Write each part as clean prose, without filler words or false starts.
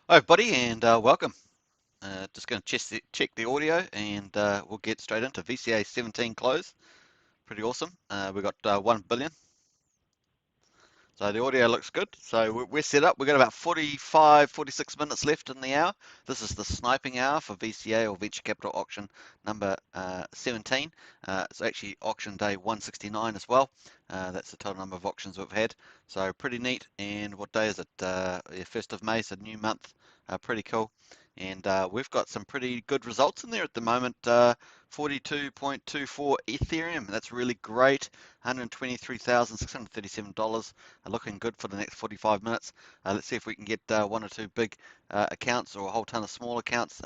Hi everybody and welcome. Just going to check the audio and we'll get straight into VCA17 close. Pretty awesome. We got 1 billion. So the audio looks good. So we're set up. We've got about 45, 46 minutes left in the hour. This is the sniping hour for VCA or Venture Capital Auction number 17. It's actually auction day 169 as well. That's the total number of auctions we've had. So pretty neat. And what day is it? 1st of May, so new month. Pretty cool. And we've got some pretty good results in there at the moment. 42.24 Ethereum. That's really great. $123,637. Looking good for the next 45 minutes. Let's see if we can get one or two big accounts or a whole ton of small accounts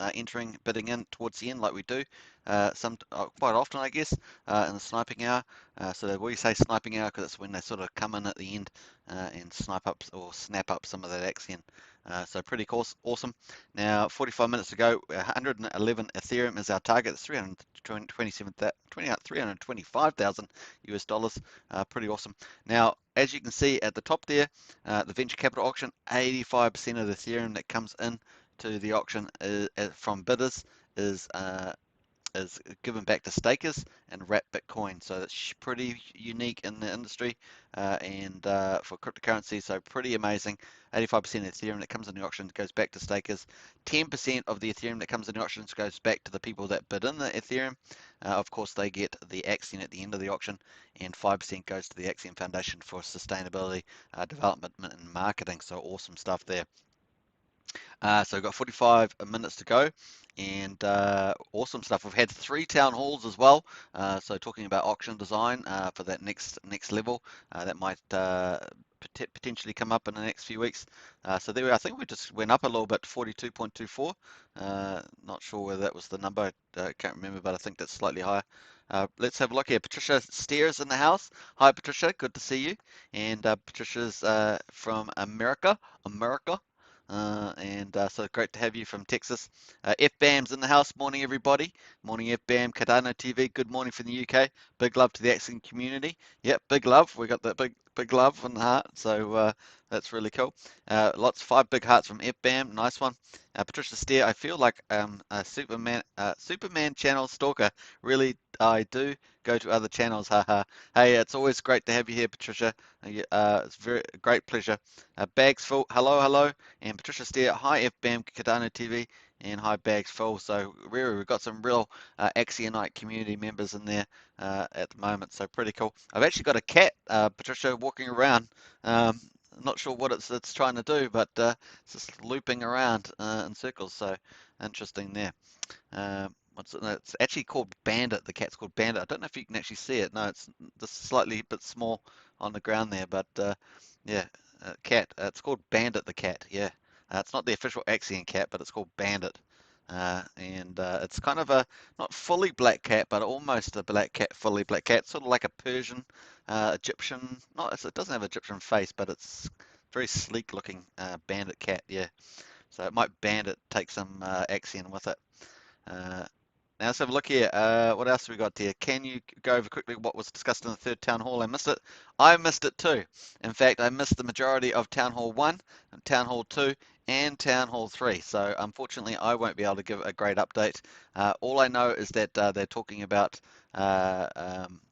bidding in towards the end like we do quite often, I guess, in the sniping hour. So we say sniping hour because it's when they sort of come in at the end and snipe up or snap up some of that Axion. So pretty awesome. Now 45 minutes to go. 111 Ethereum is our target. It's 325,000 US dollars. Pretty awesome. Now, as you can see at the top there, the venture capital auction, 85% of the Ethereum that comes in to the auction from bidders is given back to stakers and wrapped Bitcoin. So that's pretty unique in the industry and for cryptocurrency. So pretty amazing. 85% of Ethereum that comes in the auction goes back to stakers. 10% of the Ethereum that comes in the auctions goes back to the people that bid in the Ethereum. Of course, they get the Axion at the end of the auction, and 5% goes to the Axion Foundation for sustainability, development, and marketing. So awesome stuff there. So we've got 45 minutes to go, and awesome stuff. We've had 3 town halls as well. So talking about auction design for that next level, that might potentially come up in the next few weeks. So there, I think we just went up a little bit, 42.24. Not sure whether that was the number. I can't remember, but I think that's slightly higher. Let's have a look here. Patricia Steers in the house. Hi, Patricia. Good to see you. And Patricia's from America. So great to have you from Texas. FBAM's in the house. Morning, everybody. Morning, FBAM. Cardano TV. Good morning from the UK. Big love to the Axion community. Yep, big love. We got that big love in the heart. So that's really cool. Lots 5 big hearts from FBAM. Nice one. Patricia Steer. I feel like a Superman channel stalker. Really, I do go to other channels. Haha. Hey, it's always great to have you here, Patricia. It's very great pleasure. Bags full. Hello. And Patricia Steer, hi FBAM Cardano TV, and hi Bags Full. So really, we've got some real Axionite community members in there at the moment, so pretty cool. I've actually got a cat, Patricia, walking around. Not sure what it's trying to do, but it's just looping around in circles, so interesting there. It's actually called Bandit. The cat's called Bandit. I don't know if you can actually see it. No, it's just slightly a bit small on the ground there, but yeah, cat. It's called Bandit the cat. Yeah, it's not the official Axion cat, but it's called Bandit. And it's kind of a not fully black cat, but almost a black cat, fully black cat, sort of like a Persian, Egyptian. Not, it doesn't have an Egyptian face, but it's very sleek looking bandit cat. Yeah, so it might bandit take some Axion with it. Uh, Now let's have a look here. What else have we got here? Can you go over quickly what was discussed in the third town hall? I missed it. I missed it too. In fact, I missed the majority of town hall 1, town hall 2, and town hall 3. So unfortunately, I won't be able to give a great update. All I know is that they're talking about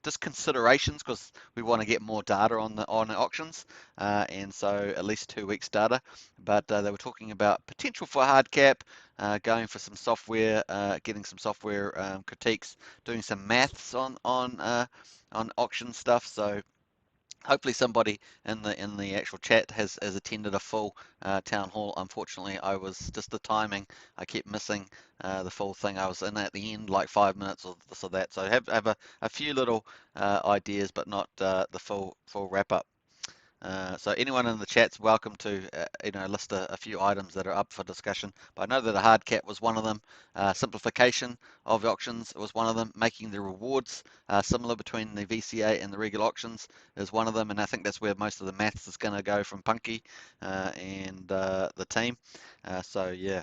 just considerations because we want to get more data on the auctions, and so at least 2 weeks data. But they were talking about potential for hard cap, going for some software, getting some software critiques, doing some maths on auction stuff. So hopefully somebody in the actual chat has attended a full town hall. Unfortunately, I was just the timing. I kept missing the full thing. I was in at the end, like 5 minutes or this or that. So I have a few little ideas, but not the full wrap up. So anyone in the chat's welcome to list a few items that are up for discussion. But I know that a hard cap was one of them. Simplification of the auctions was one of them. Making the rewards similar between the VCA and the regular auctions is one of them. And I think that's where most of the maths is going to go from Punky and the team. So yeah.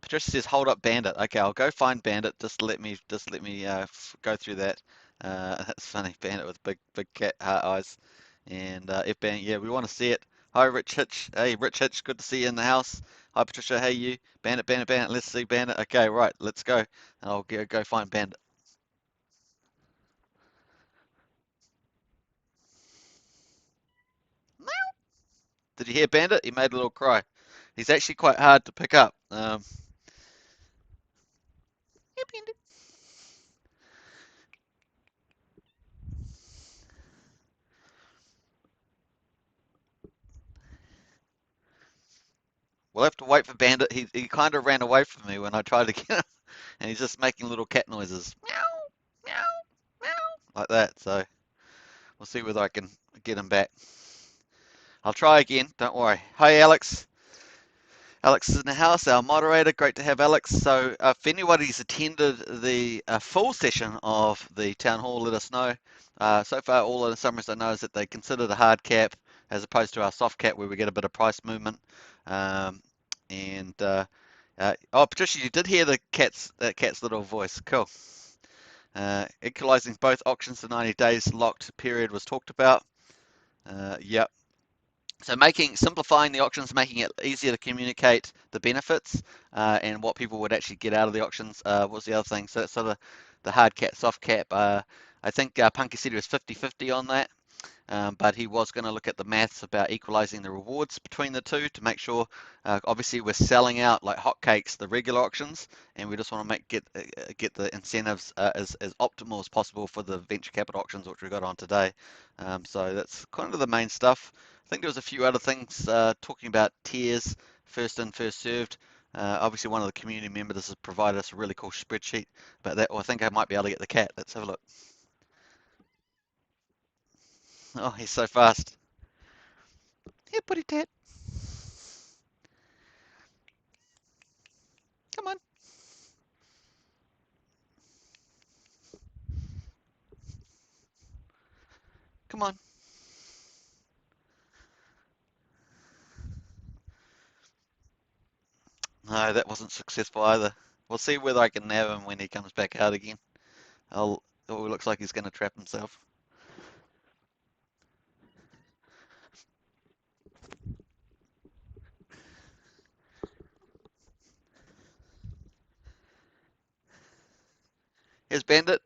Patricia says, "Hold up, Bandit." Okay, I'll go find Bandit. Just let me go through that. That's funny, Bandit with big cat heart eyes. And yeah, we want to see it. Hi, Rich Hitch. Hey, Rich Hitch, good to see you in the house. Hi Patricia, hey you. Bandit, Bandit, Bandit. Let's see Bandit. Okay, right, let's go. I'll go find Bandit. Did you hear Bandit? He made a little cry. He's actually quite hard to pick up. Yeah, Bandit. We'll have to wait for Bandit. He kind of ran away from me when I tried to get him, and he's just making little cat noises. Meow, meow, meow, like that. So we'll see whether I can get him back. I'll try again, don't worry. Hi Alex. Alex is in the house, our moderator. Great to have Alex. So if anybody's attended the full session of the town hall, let us know. So far, all of the summaries I know is that they consider the hard cap as opposed to our soft cap where we get a bit of price movement. Um, and oh, Patricia, you did hear the cat's little voice. Cool. Equalizing both auctions to 90 days locked period was talked about. Yep. So simplifying the auctions, making it easier to communicate the benefits and what people would actually get out of the auctions was the other thing. So that's sort of the hard cap, soft cap. I think Punky said he was 50-50 on that. But he was going to look at the maths about equalizing the rewards between the two to make sure. Obviously, we're selling out like hotcakes the regular auctions, and we just want to get the incentives as optimal as possible for the venture capital auctions, which we got on today. So that's kind of the main stuff. I think there was a few other things talking about tiers, first in, first served. Obviously, one of the community members has provided us a really cool spreadsheet about that. Well, I think I might be able to get the cat. Let's have a look. Oh, he's so fast. Here, putty tat. Come on. Come on. No, that wasn't successful either. We'll see whether I can nab him when he comes back out again. Oh, it looks like he's going to trap himself. Here's Bandit.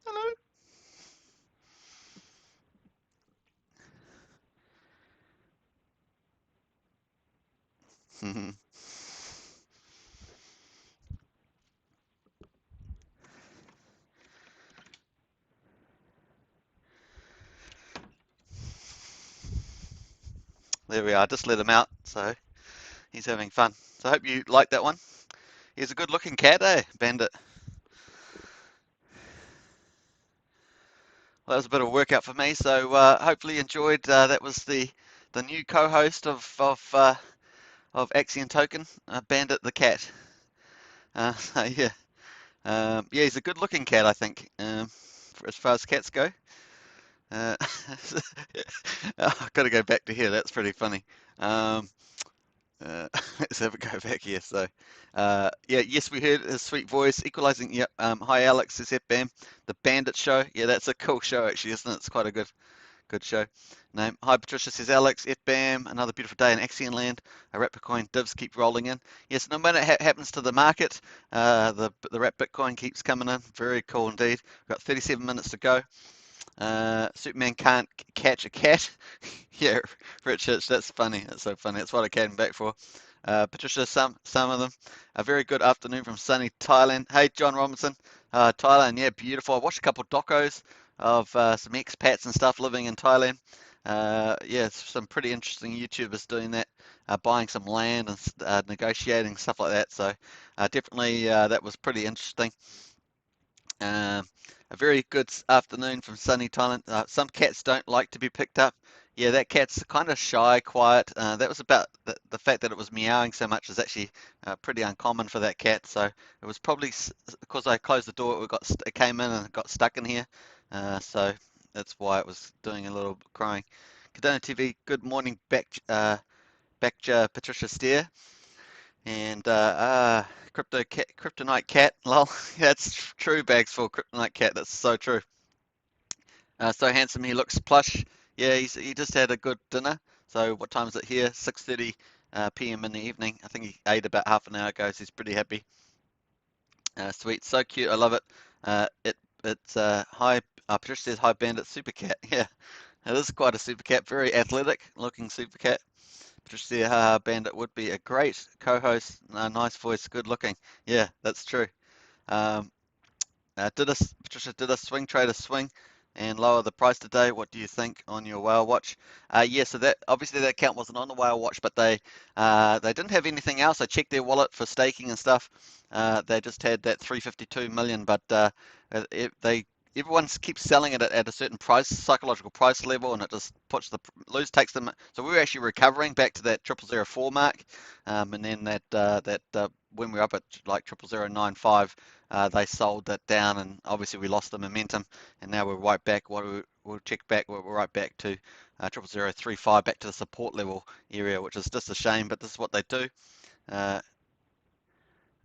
Hello. There we are. Just let him out, so he's having fun. So I hope you like that one. He's a good-looking cat, eh, Bandit? Well, that was a bit of a workout for me. So hopefully you enjoyed. That was the new co-host of Axion Token, Bandit the cat. So yeah. Yeah, he's a good-looking cat, I think, as far as cats go. Uh, I've got to go back to here. That's pretty funny. Um, let's have a go back here. So, yeah, yes, we heard his sweet voice, equalizing. Yep. Hi, Alex. Is that Bam? The Bandit Show. Yeah, that's a cool show, actually, isn't it? It's quite a good show. Name. Hi, Patricia, says Alex. FBAM, another beautiful day in Axion land. Wrap Bitcoin divs keep rolling in. Yes, no matter what happens to the market, the Wrap Bitcoin keeps coming in. Very cool indeed. We've got 37 minutes to go. Superman can't catch a cat. Yeah, Richard, that's funny. That's so funny. That's what I came back for. Patricia, some of them. A very good afternoon from sunny Thailand. Hey, John Robinson. Thailand, yeah, beautiful. I watched a couple of docos of some expats and stuff living in Thailand. Yeah, some pretty interesting YouTubers doing that, buying some land and negotiating stuff like that. So definitely that was pretty interesting. A very good afternoon from sunny Thailand. Some cats don't like to be picked up. Yeah, that cat's kind of shy, quiet. That was about the fact that it was meowing so much is actually pretty uncommon for that cat. So it was probably because I closed the door, it came in and got stuck in here. So that's why it was doing a little crying. Cardano TV, good morning, back Patricia Steer. And Kryptonite Cat, lol. That's true, bags full Kryptonite Cat. That's so true. So handsome, he looks plush. Yeah, he just had a good dinner. So what time is it here? 6:30 p.m. in the evening. I think he ate about half an hour ago, so he's pretty happy. Sweet, so cute. I love it. It's hi. Patricia says hi, Bandit Super Cat. Yeah, it is quite a super cat. Very athletic looking super cat. Patricia says, haha, Bandit would be a great co-host. Nice voice, good looking. Yeah, that's true. Um, Patricia, did a swing trader swing and lower the price today? What do you think on your whale watch? Yeah, so that obviously that account wasn't on the whale watch, but they didn't have anything else. I checked their wallet for staking and stuff. They just had that 352 million, but they everyone keeps selling it at a certain price, psychological price level, and it just puts the takes them. So we were actually recovering back to that 0004 mark, and then when we were up at like 0095. They sold that down, and obviously we lost the momentum, and now we're right back. We'll check back. We're right back to 0035, back to the support level area, which is just a shame, but this is what they do. Uh,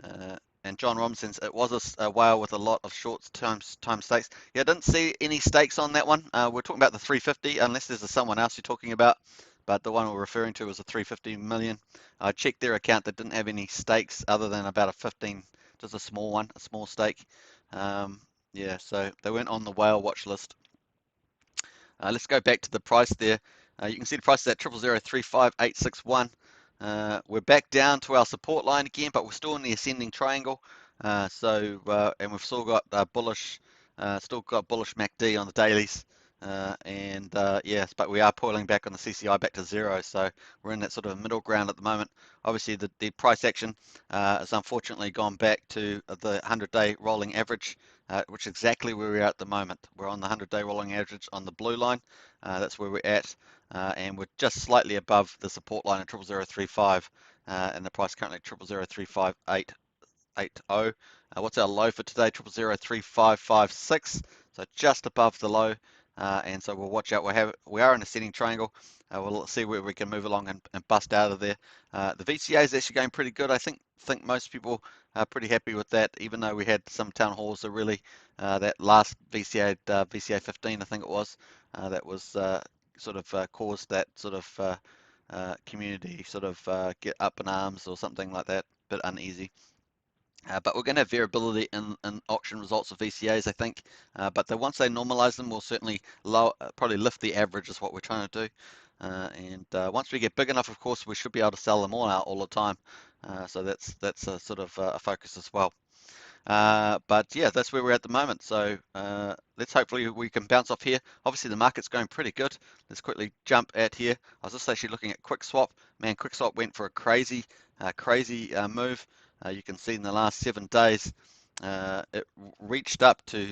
uh, and John Robinson's, it was a whale with a lot of short time stakes. Yeah, I didn't see any stakes on that one. We're talking about the 350, unless there's someone else you're talking about. But the one we're referring to was a 350 million. I checked their account; that didn't have any stakes other than about a 15, just a small one, a small stake. Um, yeah, so they weren't on the whale watch list. Let's go back to the price there. You can see the price is at 00035861. We're back down to our support line again, but we're still in the ascending triangle. And we've still got bullish MACD on the dailies. Yes, but we are pulling back on the CCI back to zero, so we're in that sort of middle ground at the moment. Obviously, the price action has unfortunately gone back to the 100-day rolling average, which is exactly where we are at the moment. We're on the 100-day rolling average on the blue line. That's where we're at, and we're just slightly above the support line at 0035, and the price currently at 000358. 80. What's our low for today? 003556. So just above the low, and so we'll watch out. We are in a ascending triangle. We'll see where we can move along and bust out of there. The VCA is actually going pretty good. I think most people are pretty happy with that, even though we had some town halls that really that last VCA VCA15, I think it was, that was caused that sort of community get up in arms or something like that, a bit uneasy. But we're going to have variability in auction results of VCAs, I think. But once they normalize them, we'll certainly probably lift the average is what we're trying to do. Once we get big enough, of course, we should be able to sell them all out all the time. So that's a sort of a focus as well. But yeah, that's where we're at the moment. So let's hopefully we can bounce off here. Obviously the market's going pretty good. Let's quickly jump at here. I was just actually looking at QuickSwap. Man, QuickSwap went for a crazy move. You can see in the last 7 days, it reached up to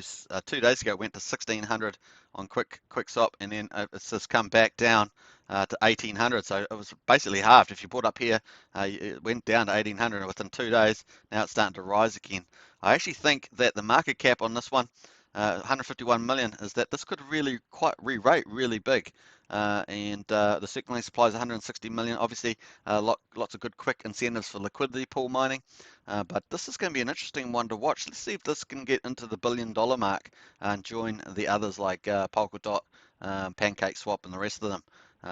2 days ago. It went to 1600 on QuickSwap, and then it's just come back down to 1800. So it was basically halved. If you bought up here, it went down to 1800 within 2 days. Now it's starting to rise again. I actually think that the market cap on this one, 151 million, is that this could really quite re-rate really big. The circulating supply is 160 million. Obviously, lots of good quick incentives for liquidity pool mining. But this is going to be an interesting one to watch. Let's see if this can get into the $1 billion mark and join the others like Polkadot, PancakeSwap, and the rest of them.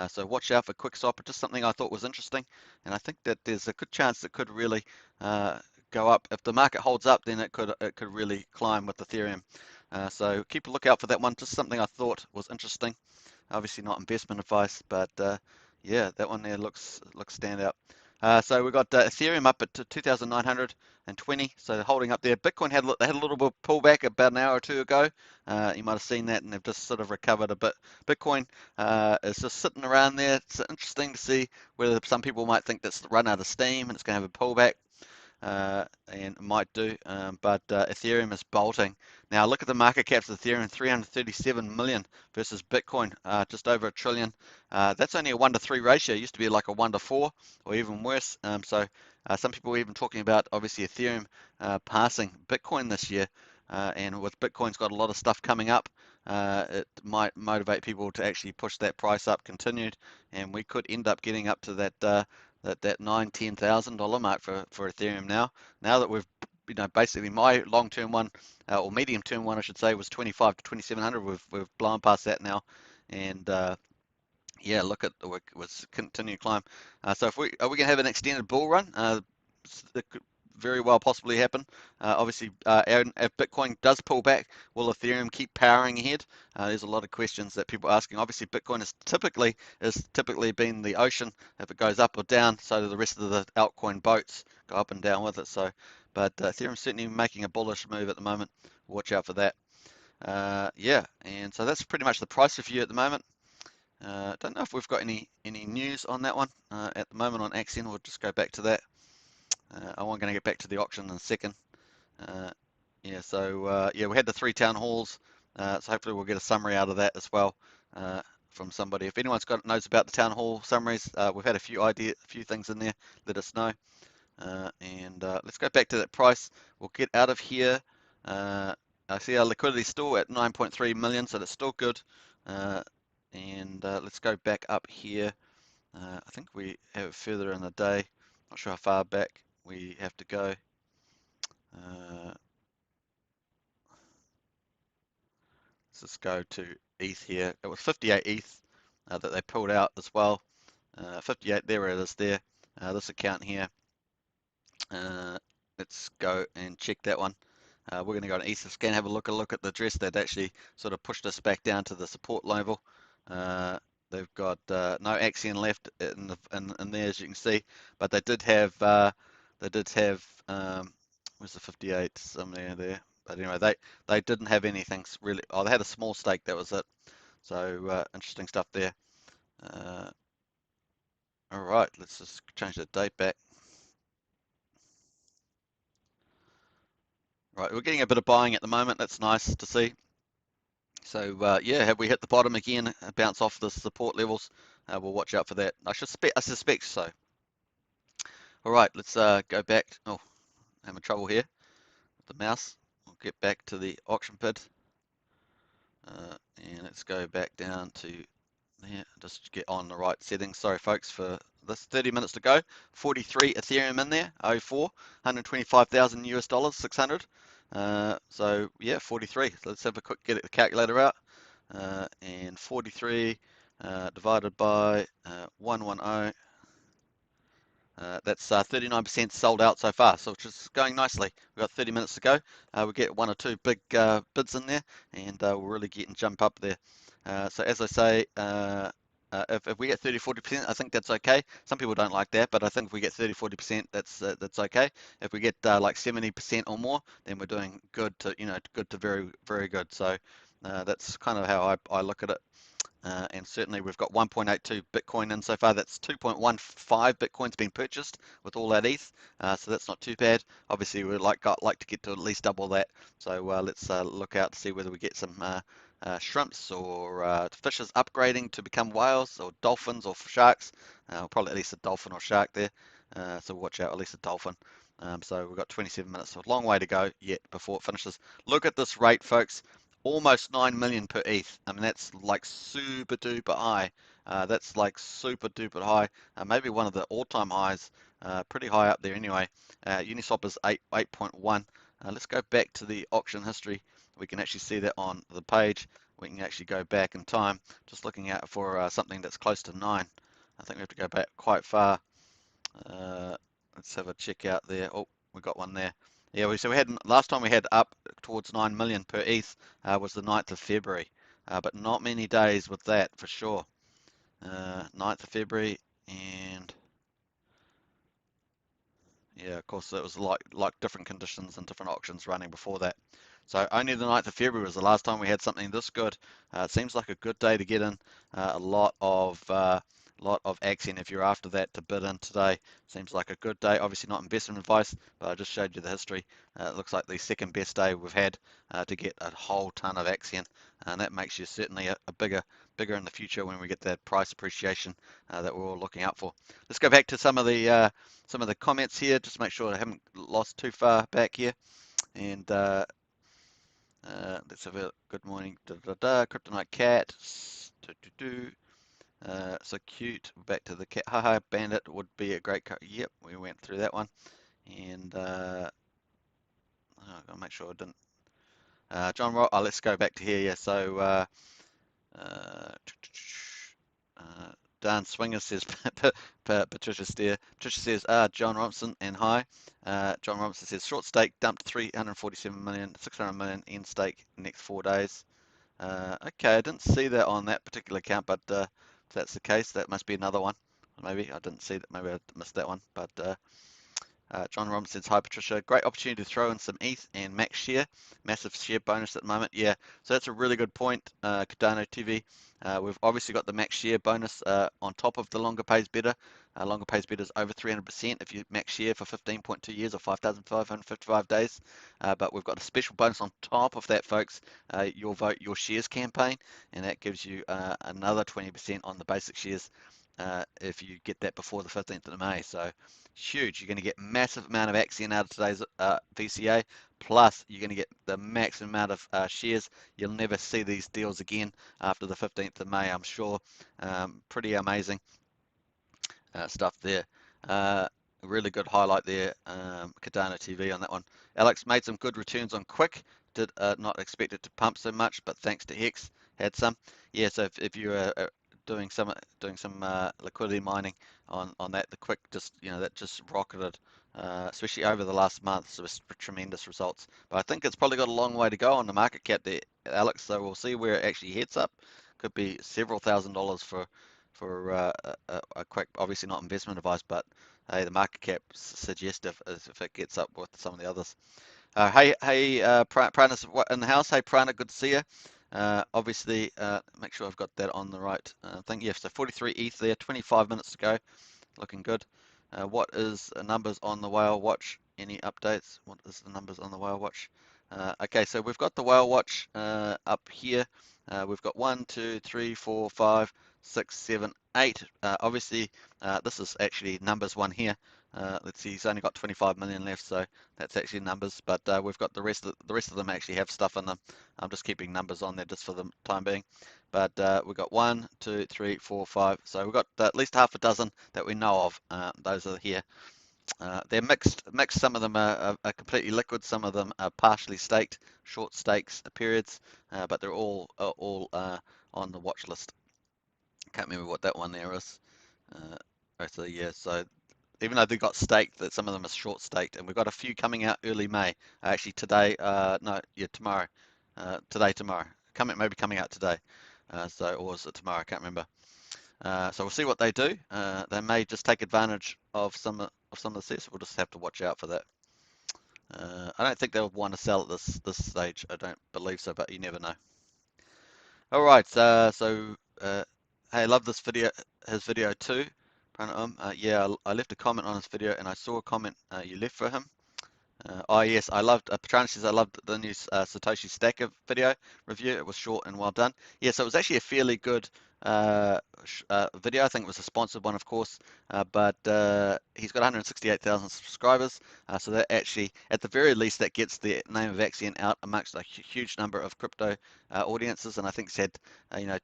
So watch out for QuickSwap. Just something I thought was interesting, and I think that there's a good chance it could really go up. If the market holds up, then it could really climb with Ethereum. So keep a lookout for that one. Just something I thought was interesting. Obviously not investment advice, but yeah, that one there looks standout. So we've got Ethereum up at 2,920, so holding up there. Bitcoin had a little bit of pullback about an hour or two ago. You might have seen that, and they've just sort of recovered a bit. Bitcoin is just sitting around there. It's interesting to see whether some people might think that's run out of steam and it's going to have a pullback. And might do, but Ethereum is bolting. Now look at the market caps of Ethereum, 337 million versus Bitcoin, just over $1 trillion. That's only a 1-to-3 ratio. It used to be like a 1-to-4 or even worse. Some people are even talking about obviously Ethereum passing Bitcoin this year. And with Bitcoin's got a lot of stuff coming up, it might motivate people to actually push that price up continued, and we could end up getting up to that $9,000-$10,000 mark for Ethereum now that we've basically my long-term one, or medium-term one, I should say, was 25 to 2700. We've blown past that now, and yeah, look at the work was continue climb. So if we are we gonna have an extended bull run? That could very well possibly happen. Obviously, if Bitcoin does pull back, will Ethereum keep powering ahead? There's a lot of questions that people are asking. Obviously, Bitcoin is typically been the ocean. If it goes up or down, so do the rest of the altcoin boats go up and down with it. So, but Ethereum's certainly making a bullish move at the moment. Watch out for that. Yeah, and so that's pretty much the price review at the moment. Don't know if we've got any news on that one at the moment on Axion. We'll just go back to that. I'm going to get back to the auction in a second. Uh, yeah, so yeah, we had the 3 town halls, so hopefully we'll get a summary out of that as well from somebody. If anyone's knows about the town hall summaries, we've had a few things in there. Let us know. And let's go back to that price. We'll get out of here. I see our liquidity still at 9.3 million, so that's still good. And let's go back up here. I think we have it further in the day. Not sure how far back we have to go. Let's just go to ETH here. It was 58 ETH that they pulled out as well. 58, there it is there. This account here. Uh, let's go and check that one. We're going to go on EtherScan, have a look at the address that actually sort of pushed us back down to the support level. They've got no Axion left in there, as you can see, but they did have where's the 58 somewhere there. But anyway, they didn't have anything really. Oh, they had a small stake, that was it. So interesting stuff there. Uh, all right, let's just change the date back. Right, we're getting a bit of buying at the moment. That's nice to see. So yeah, have we hit the bottom again? Bounce off the support levels? We'll watch out for that. I suspect so. All right, let's go back. Oh, I'm having trouble here with the mouse. We'll get back to the auction bid, and let's go back down to there. Just get on the right settings. Sorry, folks, for this. 30 minutes to go. 43 Ethereum in there. 04, 125,000 US dollars, 600. So yeah, 43. Let's have a quick get the calculator out. And 43 divided by 110. That's 39% sold out so far, so which is going nicely. We've got 30 minutes to go. We get 1 or 2 big bids in there, and we're really getting jump up there. So as I say, if we get 30-40%, I think that's okay. Some people don't like that, but I think if we get 30-40%, that's okay. If we get like 70% or more, then we're doing good to good to very very good. So that's kind of how I look at it. And certainly we've got 1.82 Bitcoin in so far. That's 2.15 Bitcoins being purchased with all that ETH. So that's not too bad. Obviously we'd like to get to at least double that. So let's look out to see whether we get some shrimps or fishes upgrading to become whales or dolphins or sharks. Probably at least a dolphin or shark there. So watch out, at least a dolphin. So we've got 27 minutes, so a long way to go yet before it finishes. Look at this rate, folks. Almost 9 million per ETH. I mean, that's like super duper high. That's like super duper high. Maybe one of the all-time highs. Pretty high up there anyway. Uniswap is 8.1. Let's go back to the auction history. We can actually see that on the page. We can actually go back in time. Just looking out for something that's close to 9. I think we have to go back quite far. Let's have a check out there. Oh, we got one there. Yeah, so we had last time we had up towards 9 million per ETH was the 9th of February, but not many days with that for sure. 9th of February, and yeah, of course it was like different conditions and different auctions running before that. So only the 9th of February was the last time we had something this good. It seems like a good day to get in. A lot of Axion if you're after that to bid in today. Seems like a good day. Obviously not investment advice, but I just showed you the history. It looks like the second best day we've had to get a whole ton of Axion, and that makes you certainly a bigger in the future when we get that price appreciation that we're all looking out for. Let's go back to some of the comments here, just to make sure I haven't lost too far back here. And let's have a good morning. Kryptonite cat. So cute. Back to the cat. Haha, bandit would be a great car. Yep, we went through that one. And I'll make sure I didn't. Let's go back to here. Yeah, so uh, Dan Swinger says Patricia Steer. Patricia says John Robinson and hi. John Robinson says short stake dumped 347 million, 600 million in stake next 4 days. Okay, I didn't see that on that particular account, but if that's the case, that must be another one. Maybe I didn't see that. Maybe I missed that one. But John Robinson says, hi Patricia, great opportunity to throw in some ETH and max share, massive share bonus at the moment. Yeah, so that's a really good point, Cardano TV. We've obviously got the max share bonus on top of the longer pays better. Longer pays better is over 300% if you max share for 15.2 years or 5,555 days. But we've got a special bonus on top of that, folks, your vote, your shares campaign, and that gives you another 20% on the basic shares if you get that before the 15th of May. So huge. You're going to get massive amount of Axion out of today's VCA, plus you're going to get the maximum amount of shares. You'll never see these deals again after the 15th of May, I'm sure. Pretty amazing stuff there. Really good highlight there, Cardano TV on that one. Alex made some good returns on Quick. Did not expect it to pump so much, but thanks to Hex, had some. Yeah, so if you're doing some liquidity mining on that, the Quick just that just rocketed, especially over the last month. So it's tremendous results. But I think it's probably got a long way to go on the market cap there, Alex. So we'll see where it actually heads up. Could be several $1,000s for a Quick, obviously not investment advice, but hey, the market cap suggestive as if it gets up with some of the others. Hey, Prana's in the house. Hey, Prana, good to see you. Obviously, make sure I've got that on the right thing. Yeah, so 43 ETH there, 25 minutes to go. Looking good. What is the numbers on the whale watch? Any updates? What is the numbers on the whale watch? Okay, so we've got the whale watch up here. We've got 1, 2, 3, 4, 5, 6, 7, 8. Obviously, this is actually numbers one here. Let's see, he's only got 25 million left, so that's actually numbers. But we've got the rest of them actually have stuff in them. I'm just keeping numbers on there just for the time being. But we've got 1, 2, 3, 4, 5. So we've got at least half a dozen that we know of. Those are here. They're mixed. Some of them are completely liquid. Some of them are partially staked, short stakes periods. But they're all on the watch list. Can't remember what that one there is. So yeah, so even though they got staked, that some of them are short staked, and we've got a few coming out early May. Actually today, no, yeah, tomorrow. Tomorrow. Maybe coming out today. Or was it tomorrow? I can't remember. So we'll see what they do. They may just take advantage of some of the sets. We'll just have to watch out for that. I don't think they'll want to sell at this stage. I don't believe so, but you never know. All right. Hey, I love this video. His video too. Yeah, I left a comment on his video, and I saw a comment you left for him. Oh yes, I loved Petrana says I loved the new Satoshi Stacker video review. It was short and well done. Yeah, so it was actually a fairly good video. I think it was a sponsored one, of course, but he's got 168,000 subscribers. So that actually, at the very least, that gets the name of Axion out amongst a huge number of crypto audiences. And I think it's had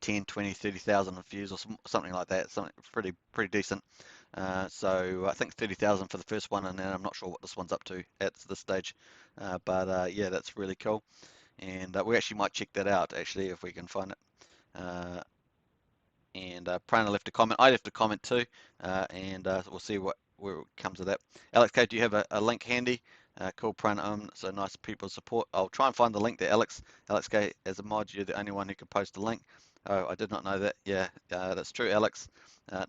10, 20, 30,000 views or something like that. Something pretty decent. So I think 30,000 for the first one, and then I'm not sure what this one's up to at this stage. Yeah, that's really cool. And we actually might check that out, actually, if we can find it. Prana left a comment. I left a comment too, and we'll see where it comes of that. Alex K, do you have a link handy? Cool, Prana. So nice people support. I'll try and find the link there, Alex. Alex K, as a mod, you're the only one who can post a link. Oh, I did not know that. Yeah, that's true, Alex.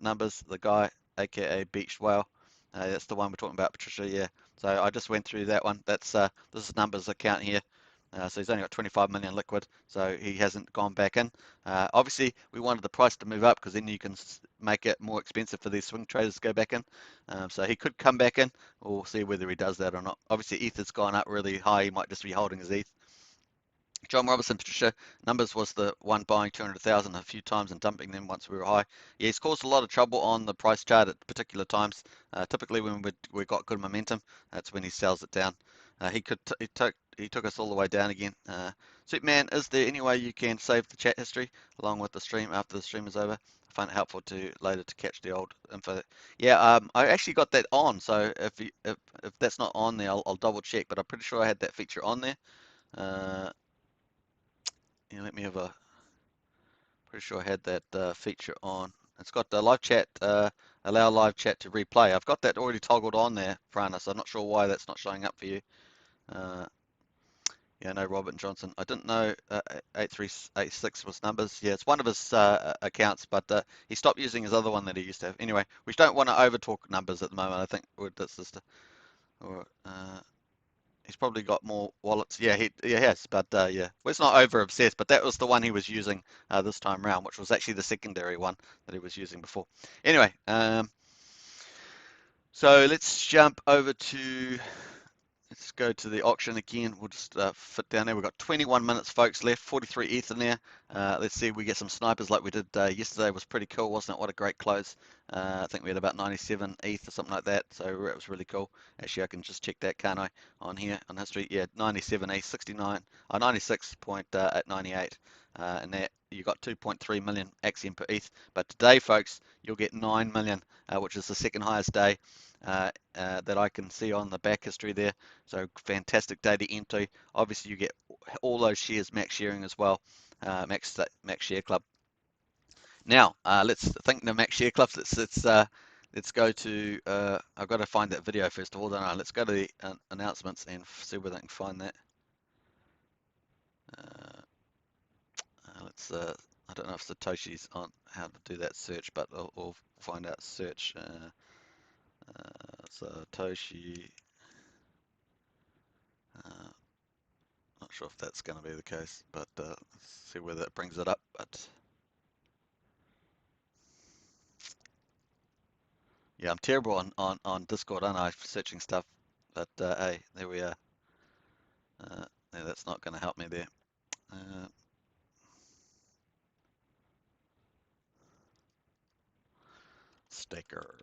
Numbers, the guy, aka Beached Whale. That's the one we're talking about, Patricia. Yeah. So I just went through that one. This is Numbers account here. So he's only got 25 million liquid, so he hasn't gone back in. Obviously, we wanted the price to move up because then you can make it more expensive for these swing traders to go back in. So he could come back in. We'll see whether he does that or not. Obviously, ETH has gone up really high. He might just be holding his ETH. John Robertson, Patricia, Numbers was the one buying 200,000 a few times and dumping them once we were high. Yeah, he's caused a lot of trouble on the price chart at particular times. Typically when we got good momentum, that's when he sells it down. He he took us all the way down again. Superman, is there any way you can save the chat history along with the stream after the stream is over? I find it helpful to later to catch the old info. Yeah, I actually got that on, so if that's not on there, I'll double check, but I'm pretty sure I had that feature on there. Yeah, let me have a, pretty sure I had that feature on. It's got the live chat, allow live chat to replay. I've got that already toggled on there, Frana, so I'm not sure why that's not showing up for you. Yeah, no, Robert Johnson. I didn't know 8386 was numbers. Yeah, it's one of his accounts, but he stopped using his other one that he used to have. Anyway, we don't want to over talk numbers at the moment. I think that's just, or he's probably got more wallets. Yeah, he has, but yeah, well, it's not over obsessed. But that was the one he was using this time round, which was actually the secondary one that he was using before. Anyway, so let's jump over to. Let's go to the auction again. We'll just fit down there. We've got 21 minutes, folks, left. 43 ETH in there. Let's see if we get some snipers like we did yesterday. It was pretty cool, wasn't it? What a great close. I think we had about 97 ETH or something like that. So it was really cool. Actually, I can just check that, can't I? On here, on history. Yeah, 97 ETH, 69, 96.98. And that you got 2.3 million Axion per ETH. But today, folks, you'll get 9 million, which is the second highest day that I can see on the back history there. So fantastic day to enter. Obviously, you get all those shares max sharing as well, max share club. Now, let's think the max share clubs. Let's go to. I've got to find that video first of all. Don't I? Let's go to the announcements and see whether I can find that. Let's. I don't know if Satoshi's on how to do that search, but we'll find out. Search Satoshi. Not sure if that's going to be the case, but let's see whether it brings it up. But yeah, I'm terrible on Discord, aren't I, for searching stuff? But hey, there we are. Yeah, that's not going to help me there. Staker.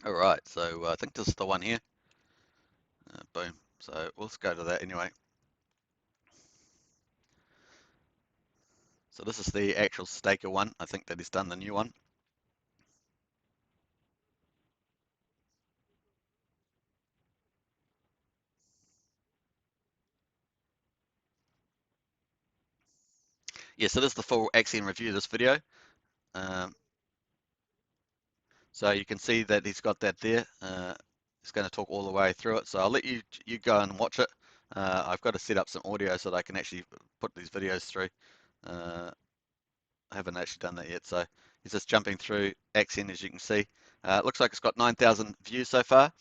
All right, so I think this is the one here. Boom. So let's go to that anyway. So this is the actual staker one. I think that he's done the new one. Yeah, so this is the full Axion review of this video. So you can see that he's got that there. He's going to talk all the way through it. So I'll let you go and watch it. I've got to set up some audio so that I can actually put these videos through. I haven't actually done that yet. So he's just jumping through Axion, as you can see. It looks like it's got 9,000 views so far.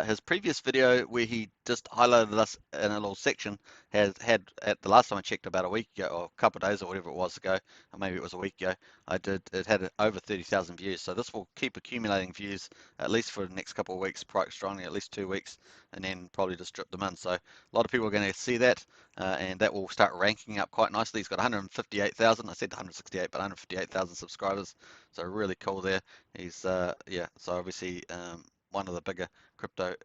His previous video where he just highlighted us in a little section has had, at the last time I checked, about a week ago or a couple of days or whatever it was ago, or maybe it was a week ago, it had over 30,000 views. So this will keep accumulating views at least for the next couple of weeks, quite strongly, at least 2 weeks, and then probably just drip them in. So a lot of people are going to see that, and that will start ranking up quite nicely. He's got 158,000. I said 168, but 158,000 subscribers. So really cool there. He's yeah. So obviously one of the bigger crypto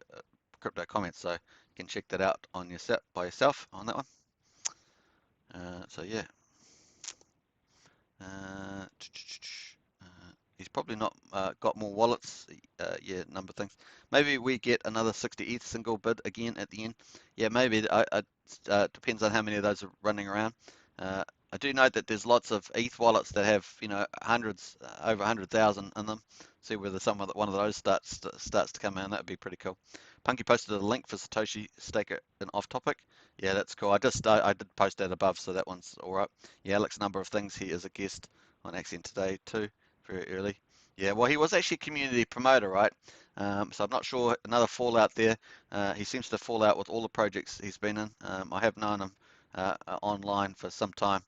comments. So you can check that out on yourself by yourself on that one. So yeah. He's probably not got more wallets. Yeah, number of things. Maybe we get another 60 ETH single bid again at the end. Yeah, maybe. Depends on how many of those are running around. I do note that there's lots of ETH wallets that have, hundreds, over 100,000 in them. See whether one of those starts to come in. That would be pretty cool. Punky posted a link for Satoshi Staker and off topic. Yeah, that's cool. I did post that above, so that one's all right. Yeah, Alex, number of things. He is a guest on Axion today too, very early. Yeah, well, he was actually a community promoter, right? So I'm not sure. Another fallout there. He seems to fall out with all the projects he's been in. I have known him online for some time.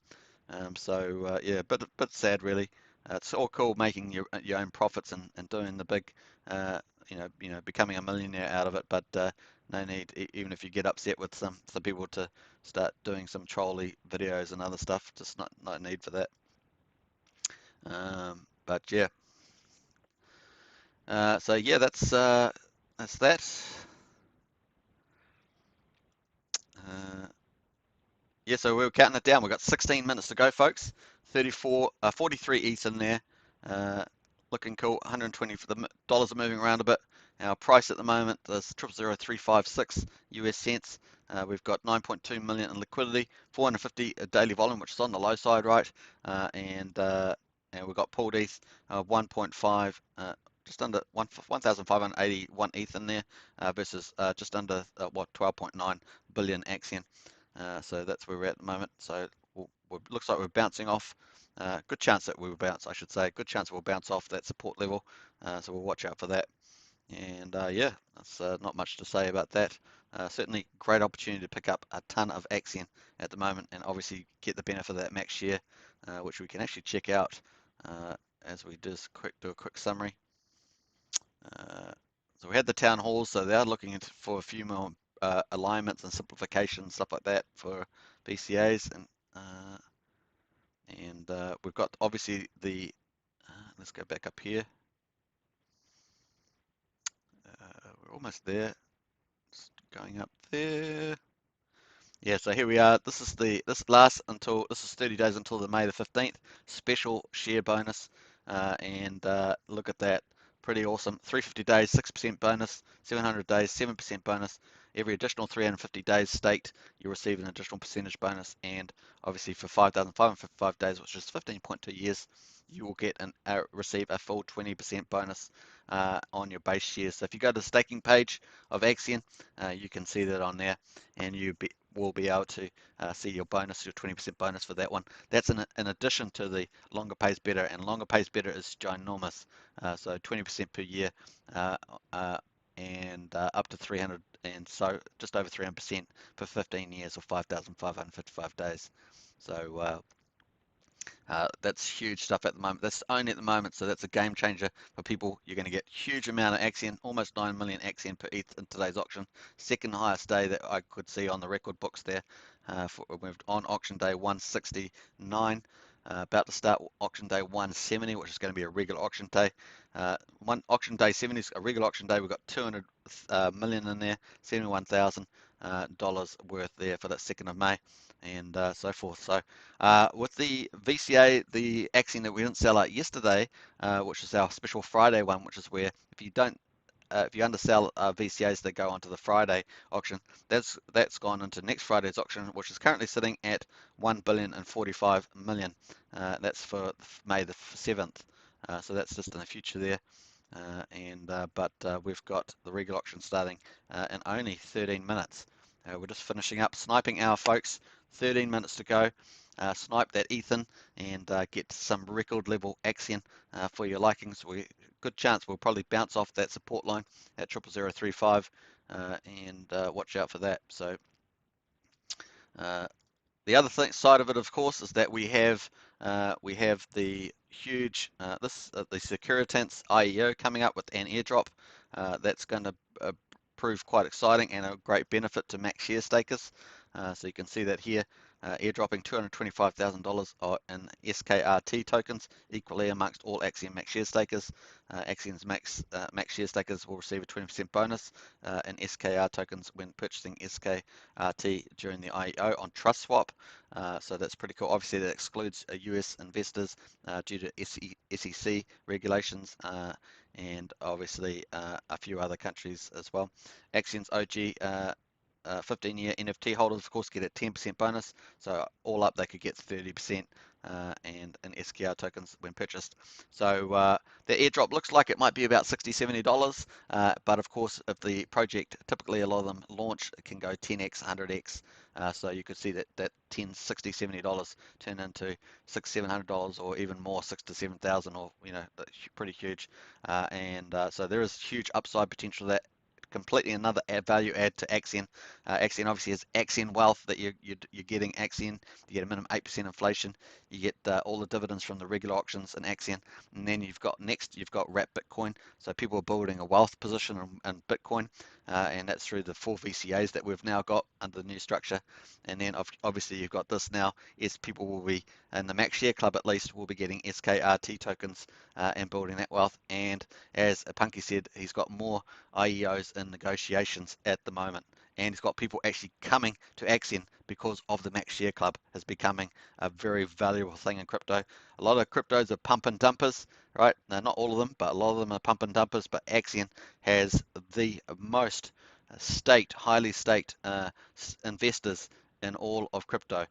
So yeah, bit sad really. It's all cool making your own profits and doing the big, becoming a millionaire out of it. But no need, even if you get upset with some people, to start doing some trolly videos and other stuff. Just not need for that. But yeah, so yeah, that's that. Uh, Yeah, so we were counting it down. We've got 16 minutes to go, folks. 43 ETH in there. Uh, Looking cool. 120 for the dollars are moving around a bit. Our price at the moment is 000356 US cents. We've got 9.2 million in liquidity, 450 daily volume, which is on the low side, right? And we've got pooled ETH 1.5, just under 1,581 ETH in there, versus just under 12.9 billion Axion. So that's where we're at the moment. So looks like we're bouncing off. Good chance that we will bounce, I should say. Good chance we'll bounce off that support level. So we'll watch out for that. And yeah, that's not much to say about that. Certainly great opportunity to pick up a ton of Axion at the moment, and obviously get the benefit of that max share, which we can actually check out as we do a quick summary. So we had the town halls, so they are looking for a few more alignments and simplification, stuff like that for VCAs, and we've got obviously let's go back up here. We're almost there. Just going up there. Yeah, so here we are. This lasts until, this is 30 days until the May the 15th special share bonus, and look at that, pretty awesome. 350 days, 6% bonus. 700 days, 7% bonus. Every additional 350 days staked, you receive an additional percentage bonus, and obviously for 5,555 days, which is 15.2 years, you will receive a full 20% bonus on your base shares. So if you go to the staking page of Axion, you can see that on there, and will be able to see your bonus, your 20% bonus for that one. That's in addition to the longer pays better, and longer pays better is ginormous. So 20% per year, uh, uh, and up to 300, and so just over 300% for 15 years, or 5,555 days. So that's huge stuff at the moment. That's only at the moment, so that's a game changer for people. You're going to get huge amount of Axion, almost 9 million Axion per ETH in today's auction. Second highest day that I could see on the record books there. We're on auction day 169. About to start auction day 170, which is going to be a regular auction day. One auction day 70 is a regular auction day. We've got 200 million in there, $71,000 worth there for that 2nd of May, and so forth. So with the VCA, the Axion that we didn't sell out yesterday, which is our special Friday one, which is where if you undersell VCAs that go onto the Friday auction, that's gone into next Friday's auction, which is currently sitting at 1,045 million. That's for May the 7th. So that's just in the future there. But we've got the regular auction starting in only 13 minutes. We're just finishing up sniping hour, folks. 13 minutes to go. Snipe that Ethan and get some record level Axion for your likings. Good chance we'll probably bounce off that support line at 00035, and watch out for that. So the other side of it, of course, is that we have the huge the Securitants IEO coming up with an airdrop that's going to prove quite exciting and a great benefit to max share stakers. So you can see that here, airdropping $225,000 in SKRT tokens equally amongst all Axion max share stakers. Axion's max share stakers will receive a 20% bonus in SKR tokens when purchasing SKRT during the IEO on TrustSwap. So that's pretty cool. Obviously, that excludes US investors due to SEC regulations, and obviously a few other countries as well. Axion's OG 15-year NFT holders, of course, get a 10% bonus. So all up, they could get 30% and in SKR tokens when purchased. So the airdrop looks like it might be about $60, $70. But of course, if the project, typically a lot of them launch, it can go 10x, 100x. So you could see that 10, 60, $70 turn into $600, $700, or even more, 6,000 to 7,000, or pretty huge. So there is huge upside potential that completely another value add to Axion. Axion obviously is Axion wealth that you're getting Axion. You get a minimum 8% inflation. You get all the dividends from the regular auctions in Axion, and then you've got wrap Bitcoin. So people are building a wealth position in Bitcoin, and that's through the 4 VCAs that we've now got under the new structure. And then obviously you've got this now is people will be in the Max Share Club at least will be getting SKRT tokens and building that wealth. And as Punky said, he's got more IEOs in negotiations at the moment, and he's got people actually coming to Axion because of the Max Share Club is becoming a very valuable thing in crypto. A lot of cryptos are pump and dumpers, right? Now, not all of them, but a lot of them are pump and dumpers. But Axion has the most highly staked investors in all of crypto.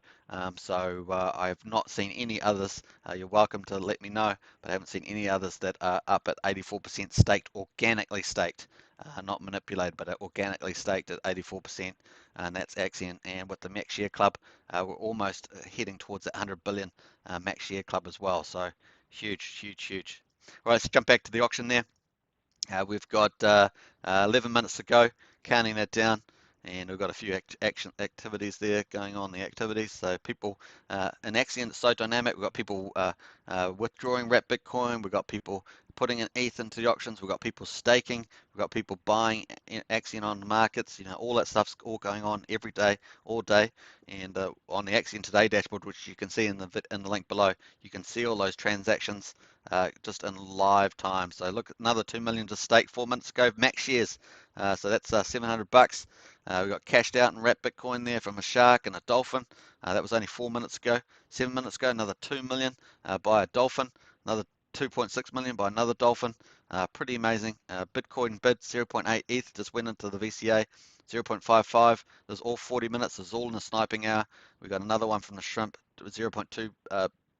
So I have not seen any others. You're welcome to let me know, but I haven't seen any others that are up at 84% staked, organically staked, not manipulated, but organically staked at 84%, and that's Axion. And with the Max Share Club, we're almost heading towards that 100 billion Max Share Club as well. So huge, huge, huge. All right, let's jump back to the auction there. We've got 11 minutes to go, counting that down, and we've got a few action activities there going on. The activities, so people in Axion, it's so dynamic. We've got people withdrawing wrap Bitcoin. We've got people putting in ETH into the auctions. We've got people staking. We've got people buying Axion on the markets. You know, all that stuff's all going on every day, all day. And on the Axion Today dashboard, which you can see in the link below, you can see all those transactions just in live time. So look, another 2 million to stake 4 minutes ago. Max shares, so that's $700. We got cashed out and wrapped Bitcoin there from a shark and a dolphin. That was only 4 minutes ago. 7 minutes ago, another 2 million by a dolphin. Another 2.6 million by another dolphin. Pretty amazing. Bitcoin bid 0.8 ETH just went into the VCA. 0.55. There's all 40 minutes. There's all in the sniping hour. We got another one from the shrimp. 0.2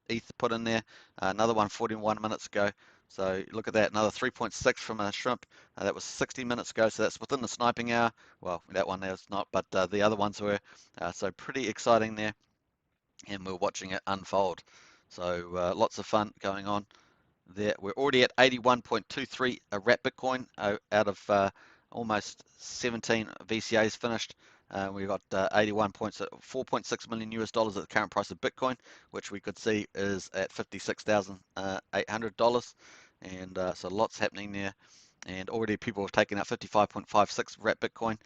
ETH put in there. Another one 41 minutes ago. So look at that. Another 3.6 from a shrimp. That was 60 minutes ago. So that's within the sniping hour. Well, that one there's not, but the other ones were. So pretty exciting there, and we're watching it unfold. So lots of fun going on there. We're already at 81.23 wrap Bitcoin out of almost 17 VCAs finished. We've got 4.6 million US dollars at the current price of Bitcoin, which we could see is at $56,800. And so lots happening there. And already people have taken out 55.56 wrap Bitcoin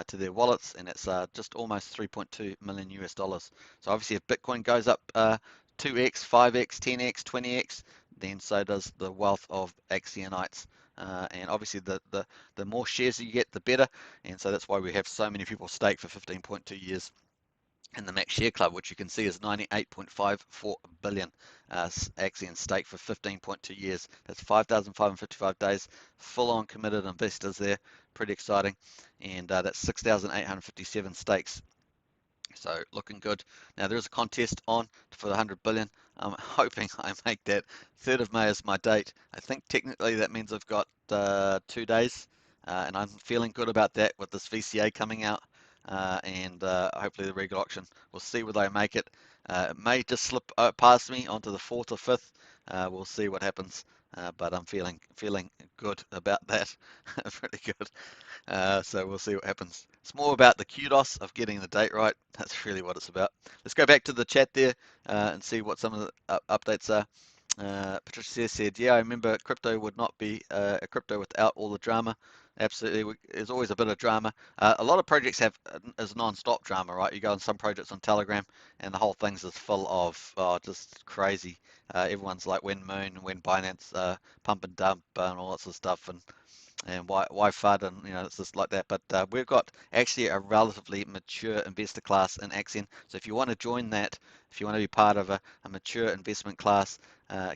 to their wallets, and it's just almost 3.2 million US dollars. So obviously, if Bitcoin goes up 2x, 5x, 10x, 20x, then so does the wealth of Axionites. And obviously, the more shares you get, the better. And so that's why we have so many people staked for 15.2 years in the Max Share Club, which you can see is 98.54 billion Axion stake for 15.2 years. That's 5,555 days, full-on committed investors there. Pretty exciting. And that's 6,857 stakes. So looking good. Now there is a contest on for the 100 billion. I'm hoping I make that 3rd of May is my date. I think technically that means I've got 2 days, and I'm feeling good about that with this VCA coming out, and hopefully the regular auction. We'll see whether I make it. It may just slip past me onto the 4th or 5th. We'll see what happens, but I'm feeling good about that. Pretty good. So we'll see what happens. It's more about the kudos of getting the date right. That's really what it's about. Let's go back to the chat there and see what some of the updates are. Patricia said, yeah, I remember crypto would not be a crypto without all the drama. Absolutely, there's always a bit of drama. A lot of projects have is non-stop drama, right? You go on some projects on Telegram, and the whole thing's just full of just crazy. Everyone's like when Moon, when Binance, pump and dump, and all that sort of stuff, and why FUD, and it's just like that. But we've got actually a relatively mature investor class in Axion. So if you want to join that, if you want to be part of a mature investment class,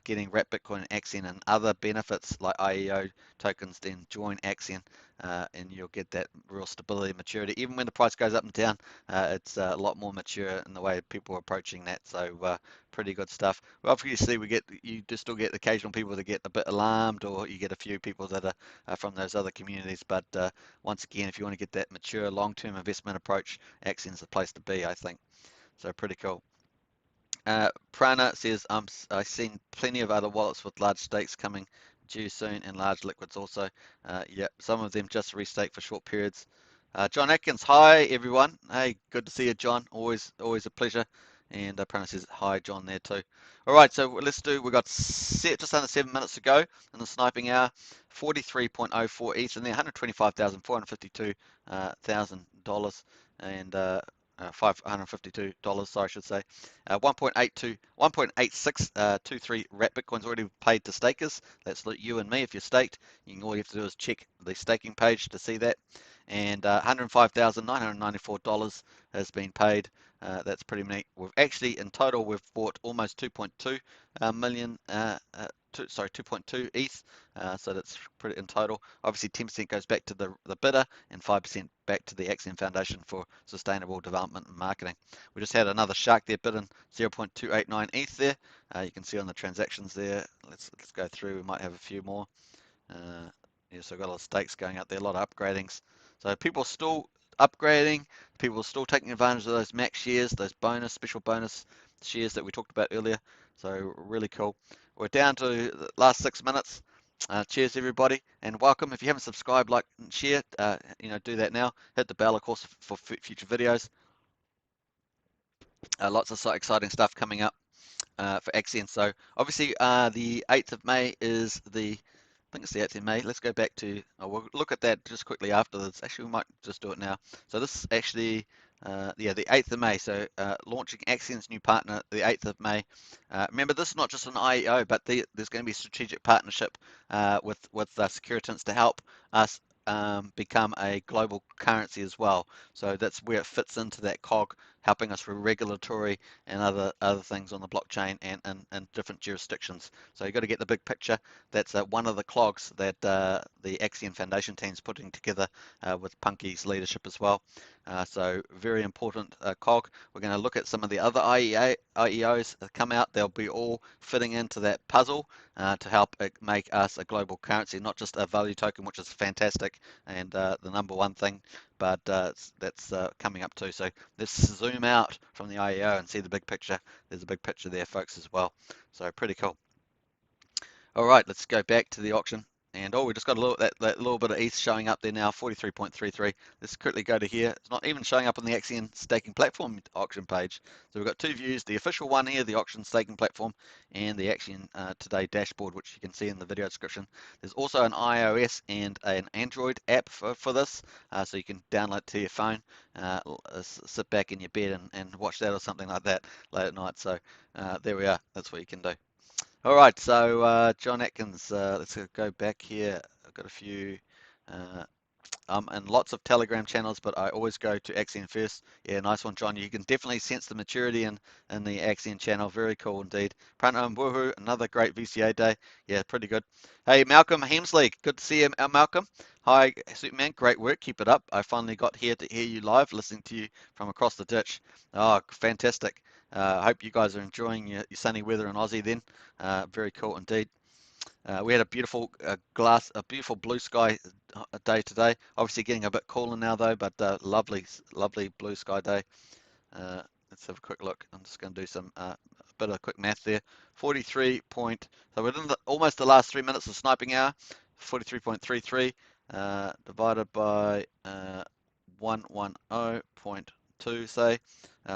getting wrapped Bitcoin and Axion and other benefits like IEO tokens, then join Axion, and you'll get that real stability and maturity. Even when the price goes up and down, it's a lot more mature in the way people are approaching that. So pretty good stuff. Well, obviously, you do still get occasional people that get a bit alarmed, or you get a few people that are from those other communities. But once again, if you want to get that mature long-term investment approach, Axion's the place to be, I think. So pretty cool. Prana says, I've seen plenty of other wallets with large stakes coming due soon, and large liquids also. Yeah, some of them just restake for short periods. John Atkins, hi everyone. Hey, good to see you, John. Always a pleasure. And Prana says hi, John, there too. All right, so let's do. We got just under 7 minutes to go in the sniping hour. 43.04 ETH in there, $125,452 and $552, sorry, I should say. 1.8623 rat bitcoins already paid to stakers. That's you and me. If you're staked, all you have to do is check the staking page to see that. And $105,994 has been paid. That's pretty neat. We've actually, in total, we've bought almost 2.2 million. 2.2 ETH. So that's pretty in total. Obviously, 10% goes back to the bidder, and 5% back to the Axion Foundation for Sustainable Development and Marketing. We just had another shark there bidding 0.289 ETH there. You can see on the transactions there. Let's go through. We might have a few more. Yeah, so I've got a lot of stakes going out there, a lot of upgradings. So people are still upgrading, people are still taking advantage of those max shares, those special bonus shares that we talked about earlier. So really cool. We're down to the last 6 minutes. Cheers everybody, and welcome. If you haven't subscribed, like and share, do that now. Hit the bell, of course, for future videos. Lots of exciting stuff coming up for Axion. So obviously the 8th of May is I think it's the 8th of May. Let's go back to, we'll look at that just quickly after this. Actually, we might just do it now. So this is actually, the 8th of May. So launching Axion's new partner, the 8th of May. Remember, this is not just an IEO, but there's going to be a strategic partnership with Securitants to help us become a global currency as well. So that's where it fits into that cog, helping us with regulatory and other things on the blockchain and different jurisdictions. So you've got to get the big picture. That's one of the clogs that the Axion Foundation team's putting together with Punky's leadership as well. So very important cog. We're going to look at some of the other IEOs that come out. They'll be all fitting into that puzzle to help make us a global currency, not just a value token, which is fantastic and the #1 thing, but that's coming up too. So let's zoom out from the IEO and see the big picture. There's a big picture there, folks, as well. So pretty cool. All right, let's go back to the auction. And we just got a little that little bit of ETH showing up there now, 43.33. Let's quickly go to here. It's not even showing up on the Axion staking platform auction page. So we've got two views: the official one here, the auction staking platform, and the Axion today dashboard, which you can see in the video description. There's also an iOS and an Android app for this, so you can download it to your phone, sit back in your bed and watch that or something like that late at night. So there we are. That's what you can do. All right, so John Atkins, let's go back here. I've got a few, and lots of Telegram channels, but I always go to Axion first. Yeah, nice one, John. You can definitely sense the maturity in the Axion channel. Very cool indeed. Pranam Woohoo, another great VCA day. Yeah, pretty good. Hey, Malcolm Hemsley, good to see you, Malcolm. Hi, Superman, great work. Keep it up. I finally got here to hear you live, listening to you from across the ditch. Oh, fantastic. I hope you guys are enjoying your sunny weather in Aussie then. Very cool indeed. We had a beautiful beautiful blue sky day today. Obviously getting a bit cooler now though, but lovely blue sky day. Let's have a quick look. I'm just going to do some a bit of quick math there. 43 point. So within almost the last 3 minutes of sniping hour, 43.33 divided by 110.2, say.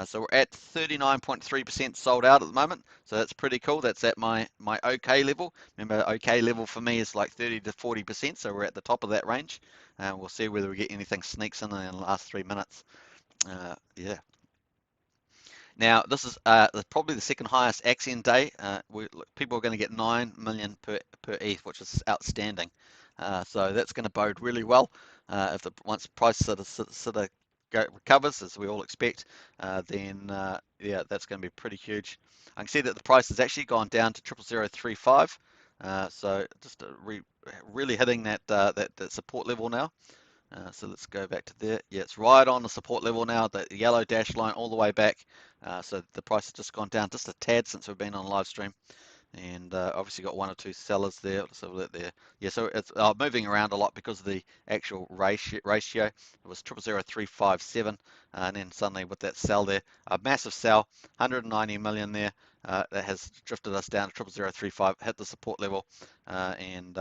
So we're at 39.3% sold out at the moment. So that's pretty cool. That's at my OK level. Remember, OK level for me is like 30 to 40%. So we're at the top of that range. We'll see whether we get anything sneaks in the last 3 minutes. Yeah. Now, this is probably the second highest Axion day. People are going to get 9 million per ETH, which is outstanding. So that's going to bode really well. If once price sort of recovers, as we all expect, then yeah, that's going to be pretty huge. I can see that the price has actually gone down to 0.0035. So just really hitting that support level now. So let's go back to there. Yeah, it's right on the support level now, the yellow dash line all the way back. So the price has just gone down just a tad since we've been on live stream. And obviously got 1 or 2 sellers there. So that there. Yeah, so it's moving around a lot because of the actual ratio. It was 0.00357, and then suddenly with that sell there, a massive sell, 190 million there. that has drifted us down to 00035, hit the support level, and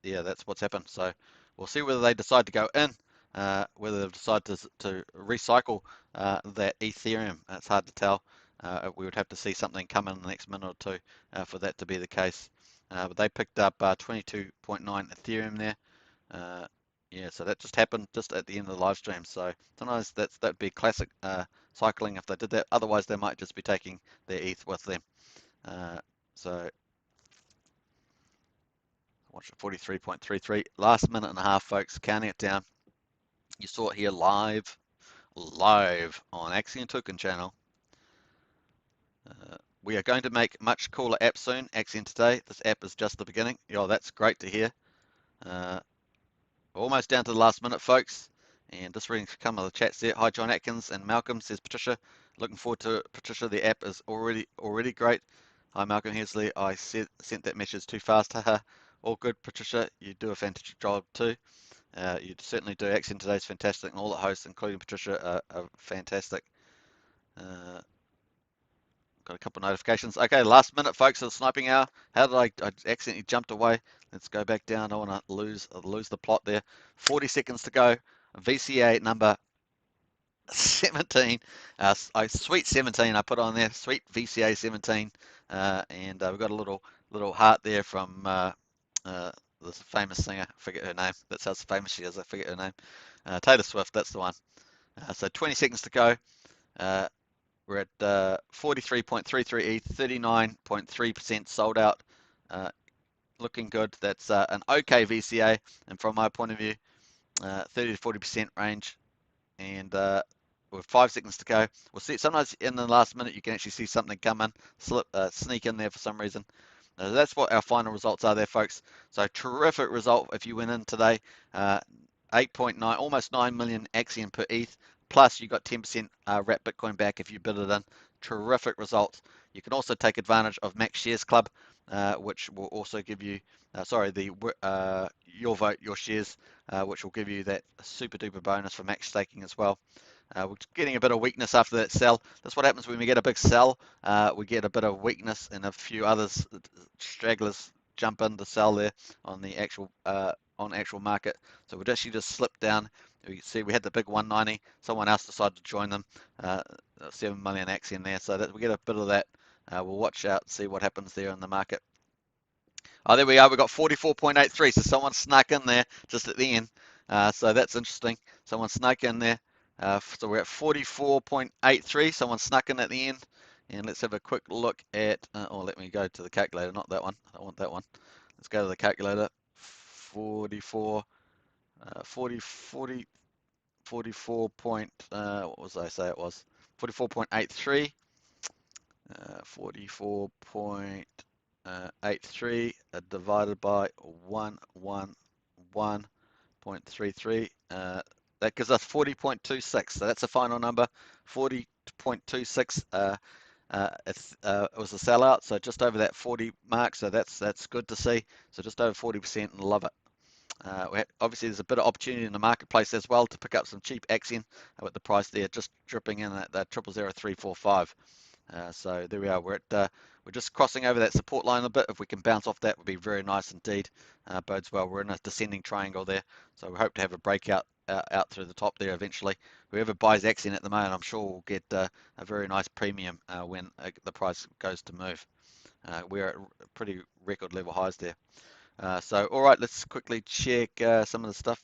yeah, that's what's happened. So we'll see whether they decide to go in, whether they decide to recycle that Ethereum. It's hard to tell. We would have to see something come in the next minute or two for that to be the case. But they picked up 22.9 Ethereum there. Yeah, so that just happened just at the end of the live stream. So sometimes that'd be classic cycling if they did that. Otherwise, they might just be taking their ETH with them. So watch it, 43.33. Last minute and a half, folks. Counting it down. You saw it here live on Axion Token channel. We are going to make much cooler apps soon. Axion today. This app is just the beginning. Yo, that's great to hear. Almost down to the last minute, folks. And just reading some of the chats there. Hi, John Atkins and Malcolm, says Patricia. Looking forward to it. Patricia, the app is already great. Hi, Malcolm Hesley. I sent that message too fast. Haha. All good, Patricia. You do a fantastic job too. You certainly do. Axion today's fantastic, and all the hosts, including Patricia, are fantastic. Got a couple of notifications. Okay, last minute, folks, of the sniping hour. How did I accidentally jumped away? Let's go back down. I don't want to lose the plot there. 40 seconds to go. VCA number 17. Sweet 17 I put on there. Sweet VCA17. And we've got a little heart there from this famous singer. I forget her name. That's how famous she is. I forget her name. Taylor Swift, that's the one. So 20 seconds to go. We're at 43.33 ETH, 39.3% sold out. Looking good. That's an okay VCA, and from my point of view, 30 to 40% range. And with 5 seconds to go, we'll see. Sometimes in the last minute, you can actually see something come in, sneak in there for some reason. That's what our final results are there, folks. So terrific result if you went in today. 8.9, almost 9 million Axion per ETH. Plus, you got 10% wrap Bitcoin back if you bid it in. Terrific results. You can also take advantage of Max Shares Club, which will also give you, your vote, your shares, which will give you that super duper bonus for max staking as well. We're getting a bit of weakness after that sell. That's what happens when we get a big sell. We get a bit of weakness, and a few others, stragglers, jump in to sell there on the actual market. So we'd actually just slipped down. You can see we had the big 190. Someone else decided to join them. 7 million Axion there. So that we get a bit of that. We'll watch out and see what happens there in the market. Oh, there we are. We've got 44.83. So someone snuck in there just at the end. So that's interesting. Someone snuck in there. So we're at 44.83. Someone snuck in at the end. And let's have a quick look at, let me go to the calculator, not that one. I don't want that one. Let's go to the calculator. 44 point, what was I say it was? 44.83. 44.83 divided by 111.33. That gives us 40.26. So that's the final number, 40.26. It was a sellout, so just over that 40 mark. So that's good to see. So just over 40%, and love it. Obviously, there's a bit of opportunity in the marketplace as well to pick up some cheap Axion with the price there just dripping in at that 0.00345. So there we are. We're just crossing over that support line a bit. If we can bounce off that, would be very nice indeed. Bodes well. We're in a descending triangle there, so we hope to have a breakout out through the top there eventually. Whoever buys Axion at the moment, I'm sure will get a very nice premium when the price goes to move. We're at pretty record level highs there. So all right, let's quickly check some of the stuff.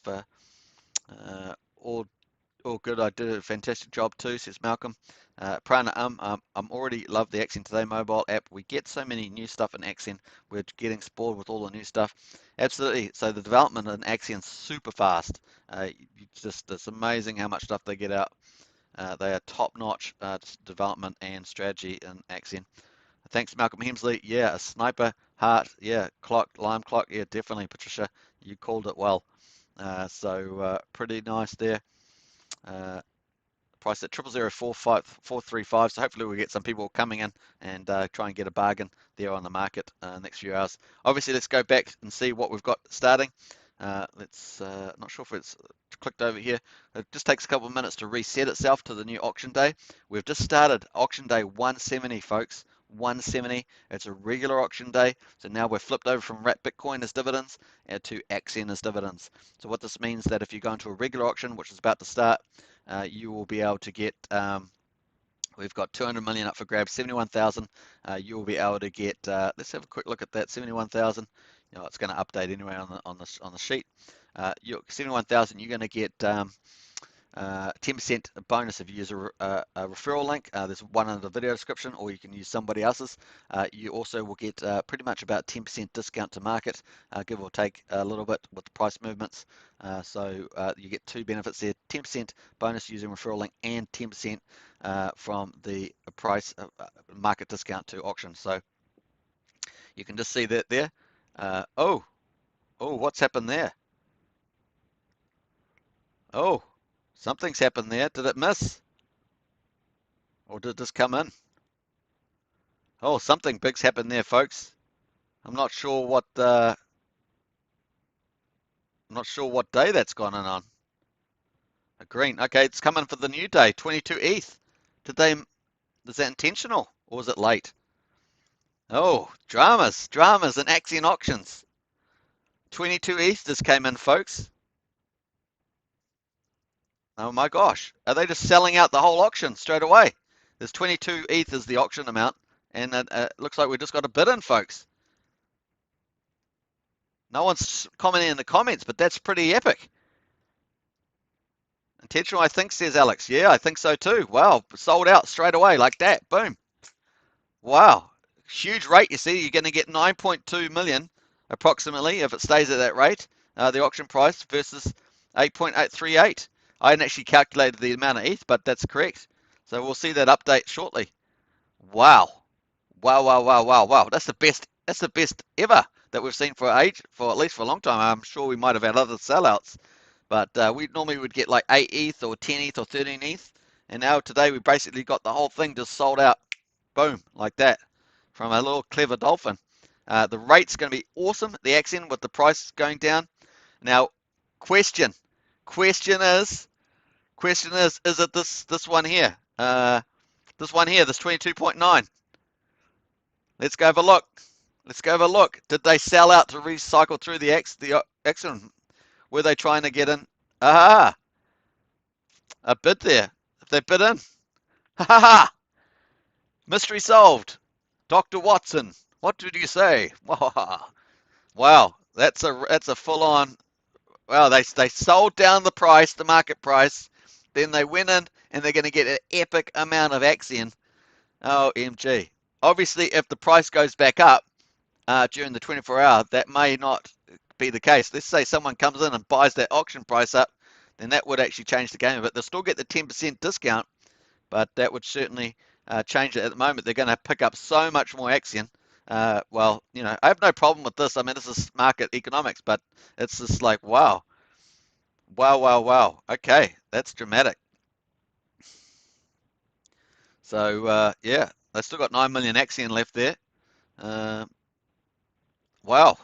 All good. I did a fantastic job too, says Malcolm. Prana, I'm already love the Axion Today mobile app. We get so many new stuff in Axion. We're getting spoiled with all the new stuff. Absolutely. So the development in Axion's super fast. It's amazing how much stuff they get out. They are top-notch development and strategy in Axion. Thanks, Malcolm Hemsley. Yeah, a sniper heart. Yeah, lime clock. Yeah, definitely, Patricia. You called it well. So pretty nice there. Price at 0.00435. So hopefully we'll get some people coming in and try and get a bargain there on the market next few hours. Obviously, let's go back and see what we've got starting. Let's not sure if it's clicked over here. It just takes a couple of minutes to reset itself to the new auction day. We've just started auction day 170, folks. 170. It's a regular auction day. So now we're flipped over from Wrap Bitcoin as dividends to AXN as dividends. So what this means that if you go into a regular auction, which is about to start, you will be able to get, we've got 200 million up for grabs, 71,000. You will be able to get, let's have a quick look at that, 71,000. You know, it's going to update anyway on the sheet. 71,000, you're going to get 10% bonus if you use a referral link. There's one in the video description, or you can use somebody else's. You also will get pretty much about 10% discount to market, give or take a little bit with the price movements. So you get two benefits there: 10% bonus using referral link, and 10% from the price market discount to auction. So you can just see that there. Oh, what's happened there? Oh, something's happened there. Did it miss? Or did this come in? Oh, something big's happened there, folks. I'm not sure what day that's gone in on. A green. Okay, it's coming for the new day. 22 ETH. Is that intentional or was it late? Oh, dramas and Axion auctions. 22 ETH just came in, folks. Oh my gosh. Are they just selling out the whole auction straight away? There's 22 ETH is the auction amount, and it looks like we just got a bid in, folks. No one's commenting in the comments, but that's pretty epic. Intentional, I think, says Alex. Yeah, I think so too. Wow, sold out straight away like that. Boom. Wow. Huge rate, you see. You're going to get 9.2 million approximately if it stays at that rate, the auction price versus 8.838. I hadn't actually calculated the amount of ETH, but that's correct. So we'll see that update shortly. Wow. Wow, wow, wow, wow, wow. That's the best ever that we've seen for at least for a long time. I'm sure we might have had other sellouts, but we normally would get like 8 ETH or 10 ETH or 13 ETH, and now today we basically got the whole thing just sold out, boom, like that, from a little clever dolphin. The rate's going to be awesome, the AXN with the price going down. Now, question is it this one here? This one here, this 22.9. Let's go have a look. Did they sell out to recycle through the AXN? Were they trying to get in? Aha! A bid there. If they bid in. Ha ha ha! Mystery solved. Dr. Watson, what did you say? Wow, that's a full-on. Wow, they sold down the price, the market price. Then they went in and they're going to get an epic amount of Axion. OMG. Obviously, if the price goes back up during the 24-hour, that may not be the case. Let's say someone comes in and buys that auction price up, then that would actually change the game a bit. They'll still get the 10% discount, but that would certainly change it. At the moment, they're going to pick up so much more Axion. Well, you know, I have no problem with this. I mean, this is market economics, but it's just like, wow. Wow, wow, wow. Okay, that's dramatic. So, yeah, they still got 9 million Axion left there. Wow,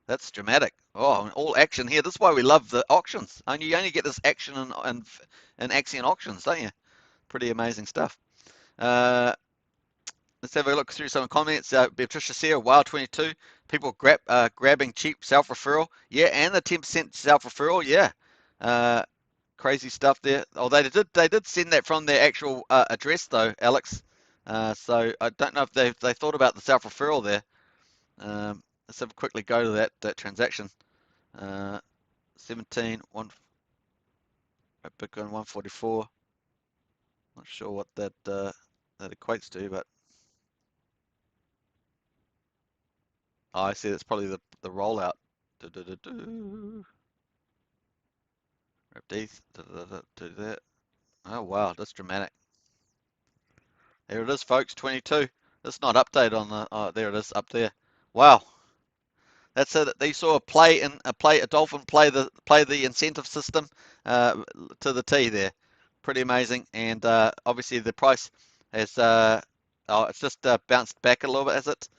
that's dramatic. Oh, all action here. This is why we love the auctions. And you only get this action in Axion auctions, don't you? Pretty amazing stuff. Let's have a look through some comments. Patricia Sierra, Wild 22. People grabbing cheap self-referral. Yeah, and the 10% self-referral. Yeah. Crazy stuff there. Oh, they did send that from their actual address though, Alex. So I don't know if they thought about the self-referral there. Let's have a quickly go to that transaction. 17 1 Bitcoin 144. Not sure what that equates to, but oh, I see. That's probably the rollout. Do that. Oh wow, that's dramatic. There it is, folks. 22. It's not updated on the. Oh, there it is up there. Wow. That's it. They saw a dolphin play the incentive system to the T there. Pretty amazing. And obviously the price has it's just bounced back a little bit, has it?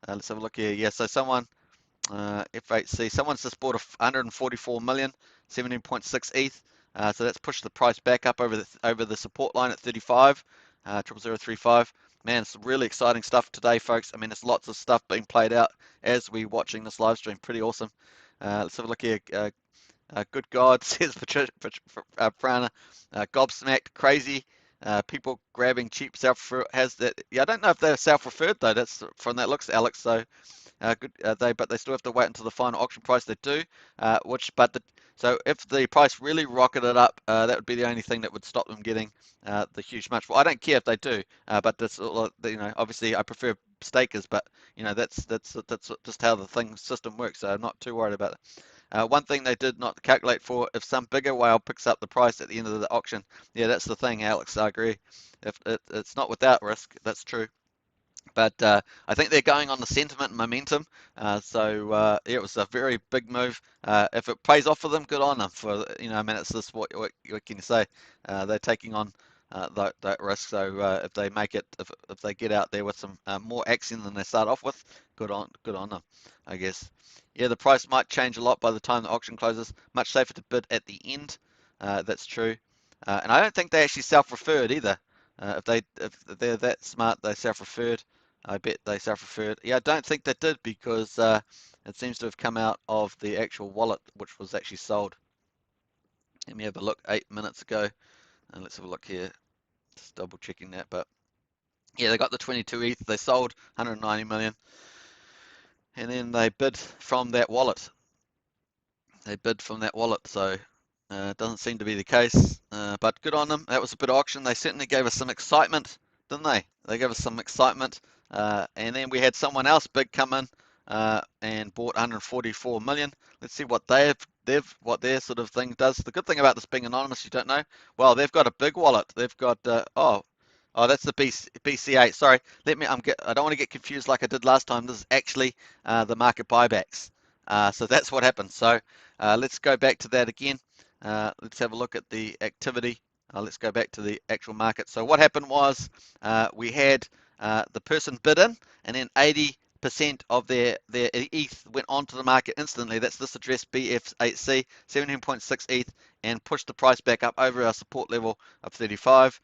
Let's have a look here. Yeah. So someone F8C. Someone's just bought 144 million, 17.6 ETH. So that's pushed the price back up over the support line at 35, 00035. man, it's really exciting stuff today, folks. I mean, there's lots of stuff being played out as we're watching this live stream. Pretty awesome. Let's have a look here. Good God, says Prana. Gobsmacked, crazy. People grabbing cheap self-refer has that. Yeah, I don't know if they're self-referred though. That's from that looks, Alex. So good. But they still have to wait until the final auction price. They do. So if the price really rocketed up, that would be the only thing that would stop them getting the huge much. Well, I don't care if they do, but that's obviously I prefer stakers, but that's just how the system works. So I'm not too worried about it. One thing they did not calculate for, if some bigger whale picks up the price at the end of the auction. Yeah, that's the thing, Alex. I agree. If it's not without risk, that's true. But I think they're going on the sentiment and momentum. Yeah, it was a very big move. If it pays off for them, good on them. I mean, it's just what can you say? They're taking on that risk. So if they make it, if they get out there with some more action than they start off with, good on them, I guess. Yeah, the price might change a lot by the time the auction closes. Much safer to bid at the end. That's true. And I don't think they actually self-referred either. If they're that smart, they self-referred. I bet they self-referred. Yeah, I don't think they did because it seems to have come out of the actual wallet, which was actually sold. Let me have a look 8 minutes ago, and let's have a look here. Just double checking that, but yeah, they got the 22 ETH. They sold 190 million, and then they bid from that wallet. So it doesn't seem to be the case, but good on them. That was a bit of auction. They certainly gave us some excitement, didn't they? They gave us some excitement, and then we had someone else big come in and bought 144 million. Let's see what what their sort of thing does. The good thing about this being anonymous, you don't know. Well, they've got a big wallet. They've got oh, that's the BCA. Sorry, I don't want to get confused like I did last time. This is actually the market buybacks. So that's what happened. So let's go back to that again. Let's have a look at the activity. Let's go back to the actual market. So what happened was we had the person bid in, and then 80% of their ETH went onto the market instantly. That's this address BF8C, 17.6 ETH, and pushed the price back up over our support level of 35.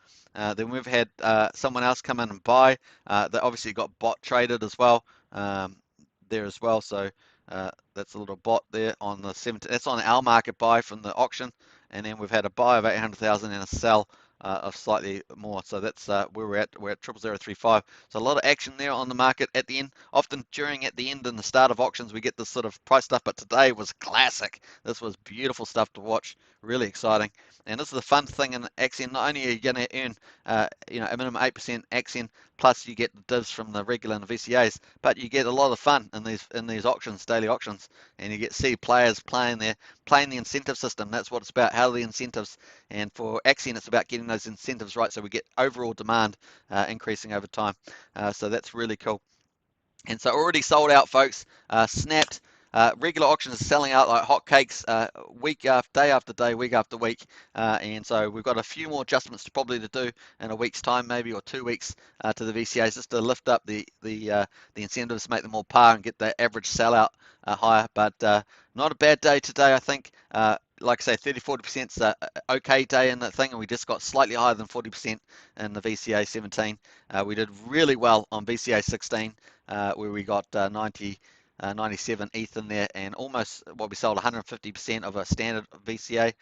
Then we've had someone else come in and buy. They obviously got bot traded as well there as well. So that's a little bot there on the 17. That's on our market buy from the auction, and then we've had a buy of 800,000 and a sell of slightly more. So that's where we're at. We're at 00035. So a lot of action there on the market at the end. Often at the end and the start of auctions, we get this sort of price stuff, but today was classic. This was beautiful stuff to watch. Really exciting. And this is the fun thing in Axion. Not only are you going to earn, a minimum 8% Axion, plus you get the divs from the regular and the VCAs, but you get a lot of fun in these auctions, daily auctions, and you get see players playing the incentive system. That's what it's about. How are the incentives? And for Axion, it's about getting those incentives right, so we get overall demand increasing over time. So that's really cool. And so already sold out, folks. Snapped. Regular auctions are selling out like hotcakes, day after day, week after week. And so we've got a few more adjustments probably to do in a week's time, maybe, or 2 weeks to the VCAs, just to lift up the incentives, make them more par, and get the average sellout higher. But not a bad day today, I think. Like I say, 30-40% is an okay day in that thing, and we just got slightly higher than 40% in the VCA17. We did really well on VCA16, where we got 97 ETH in there, and almost we sold 150% of a standard VCA.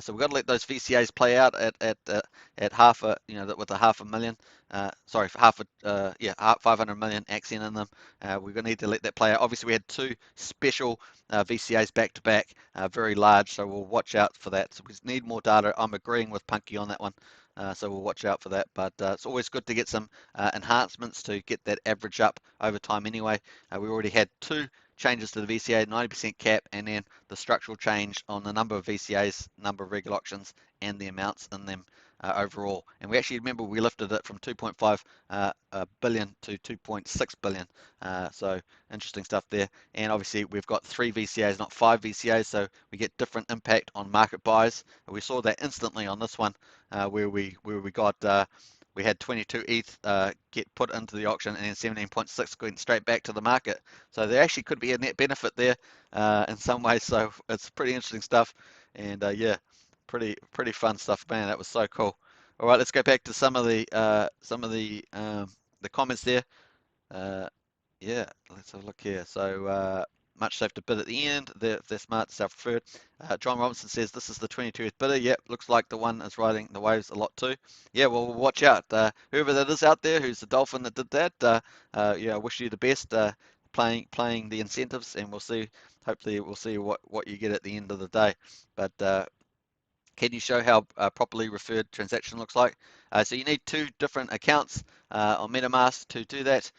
So we've got to let those VCAs play out at half a, with a half a million. Sorry, for 500 million Axion in them. We're going to need to let that play out. Obviously, we had two special VCAs back to back, very large, so we'll watch out for that. So we need more data. I'm agreeing with Punky on that one. So we'll watch out for that, but it's always good to get some enhancements to get that average up over time anyway. We already had two changes to the VCA, 90% cap, and then the structural change on the number of VCAs, number of regular auctions, and the amounts in them overall. And we actually, remember, we lifted it from 2.5 billion to 2.6 billion. So interesting stuff there. And obviously we've got 3 VCAs, not 5 VCAs, so we get different impact on market buys. We saw that instantly on this one, where we got we had 22 ETH get put into the auction, and then 17.6 going straight back to the market. So there actually could be a net benefit there in some ways. So it's pretty interesting stuff, and yeah, pretty fun stuff, man. That was so cool. All right, let's go back to some of the the comments there. Yeah, let's have a look here. So much safe to bid at the end. They're smart, self-referred. John Robinson says this is the 22th bidder. Yep, looks like the one is riding the waves a lot too. Yeah, well, watch out. Whoever that is out there, who's the dolphin that did that, yeah, I wish you the best. Playing the incentives, and we'll see. Hopefully, we'll see what you get at the end of the day. But can you show how a properly referred transaction looks like? So you need two different accounts on MetaMask to do that.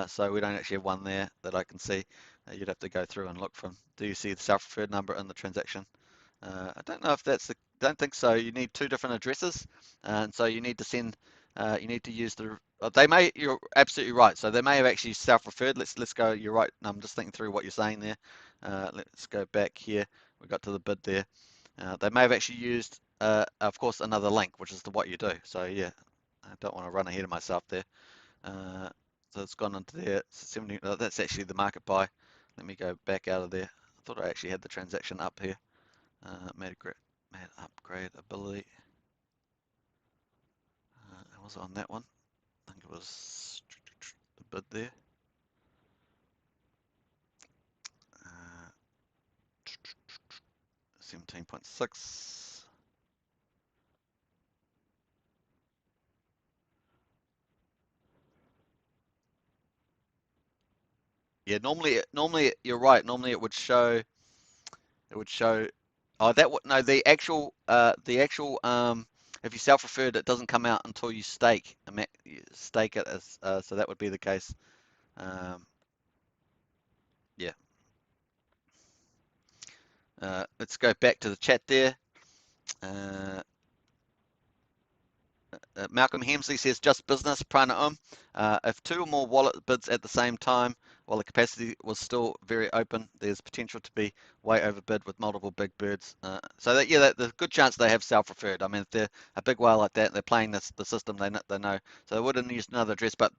So we don't actually have one there that I can see. You'd have to go through and look from. Do you see the self-referred number in the transaction? I don't know if that's the. Don't think so. You need two different addresses, and so you need to send. You need to use the. They may. You're absolutely right. So they may have actually self-referred. Let's go. You're right. I'm just thinking through what you're saying there. Let's go back here. We got to the bid there. They may have actually used, of course, another link, which is what you do. So yeah, I don't want to run ahead of myself there. Uh, so it's gone into there. 70, that's actually the market buy. Let me go back out of there. I thought I actually had the transaction up here. Made upgrade ability. I was on that one. I think it was the bid there. 17.6. Yeah, normally you're right. Normally it would show. It would show. Oh, that would no. The actual if you self-referred, it doesn't come out until you stake. You stake it as so that would be the case. Um, yeah. Let's go back to the chat there. Uh, Malcolm Hemsley says, just business, prana if two or more wallet bids at the same time, while the capacity was still very open, there's potential to be way overbid with multiple big birds. So that, yeah, there's a good chance they have self-referred. I mean, if they're a big whale like that, they're playing the system, they know. So they wouldn't use another address, but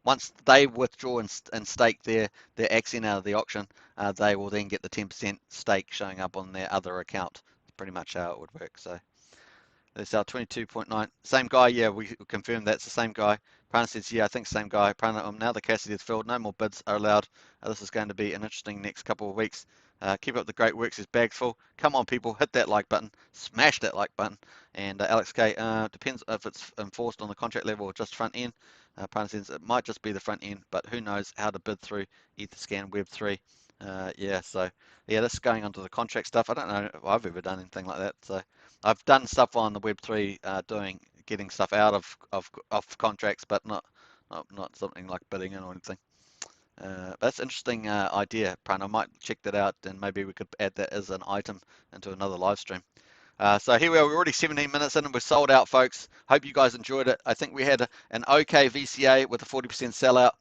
once they withdraw and stake their AXN out of the auction, they will then get the 10% stake showing up on their other account. That's pretty much how it would work. So. There's our 22.9. Same guy, yeah, we confirmed that's the same guy. Prana says, yeah, I think same guy. Prana, now the capacity is filled. No more bids are allowed. This is going to be an interesting next couple of weeks. Keep up the great work, says Bags Full. Come on, people, hit that like button. Smash that like button. And Alex K, depends if it's enforced on the contract level or just front end. Prana says it might just be the front end, but who knows how to bid through Etherscan Web3. Yeah, so yeah, this is going onto the contract stuff. I don't know if I've ever done anything like that. So I've done stuff on the Web3, getting stuff out of contracts, but not something like bidding in or anything. That's an interesting idea, Pran. I might check that out, and maybe we could add that as an item into another live stream. So here we are, we're already 17 minutes in and we're sold out, folks. Hope you guys enjoyed it. I think we had an okay VCA with a 40% sellout,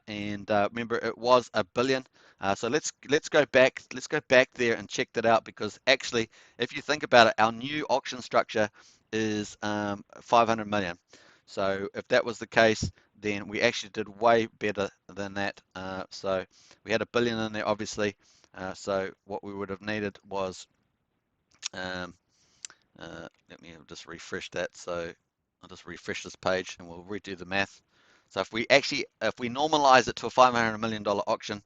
and remember it was $1 billion. So let's go back there and check that out, because actually, if you think about it, our new auction structure is 500 million. So if that was the case, then we actually did way better than that. So we had $1 billion in there, obviously. So what we would have needed was let me just refresh that. So I'll just refresh this page and we'll redo the math. So if we normalize it to a $500 million auction,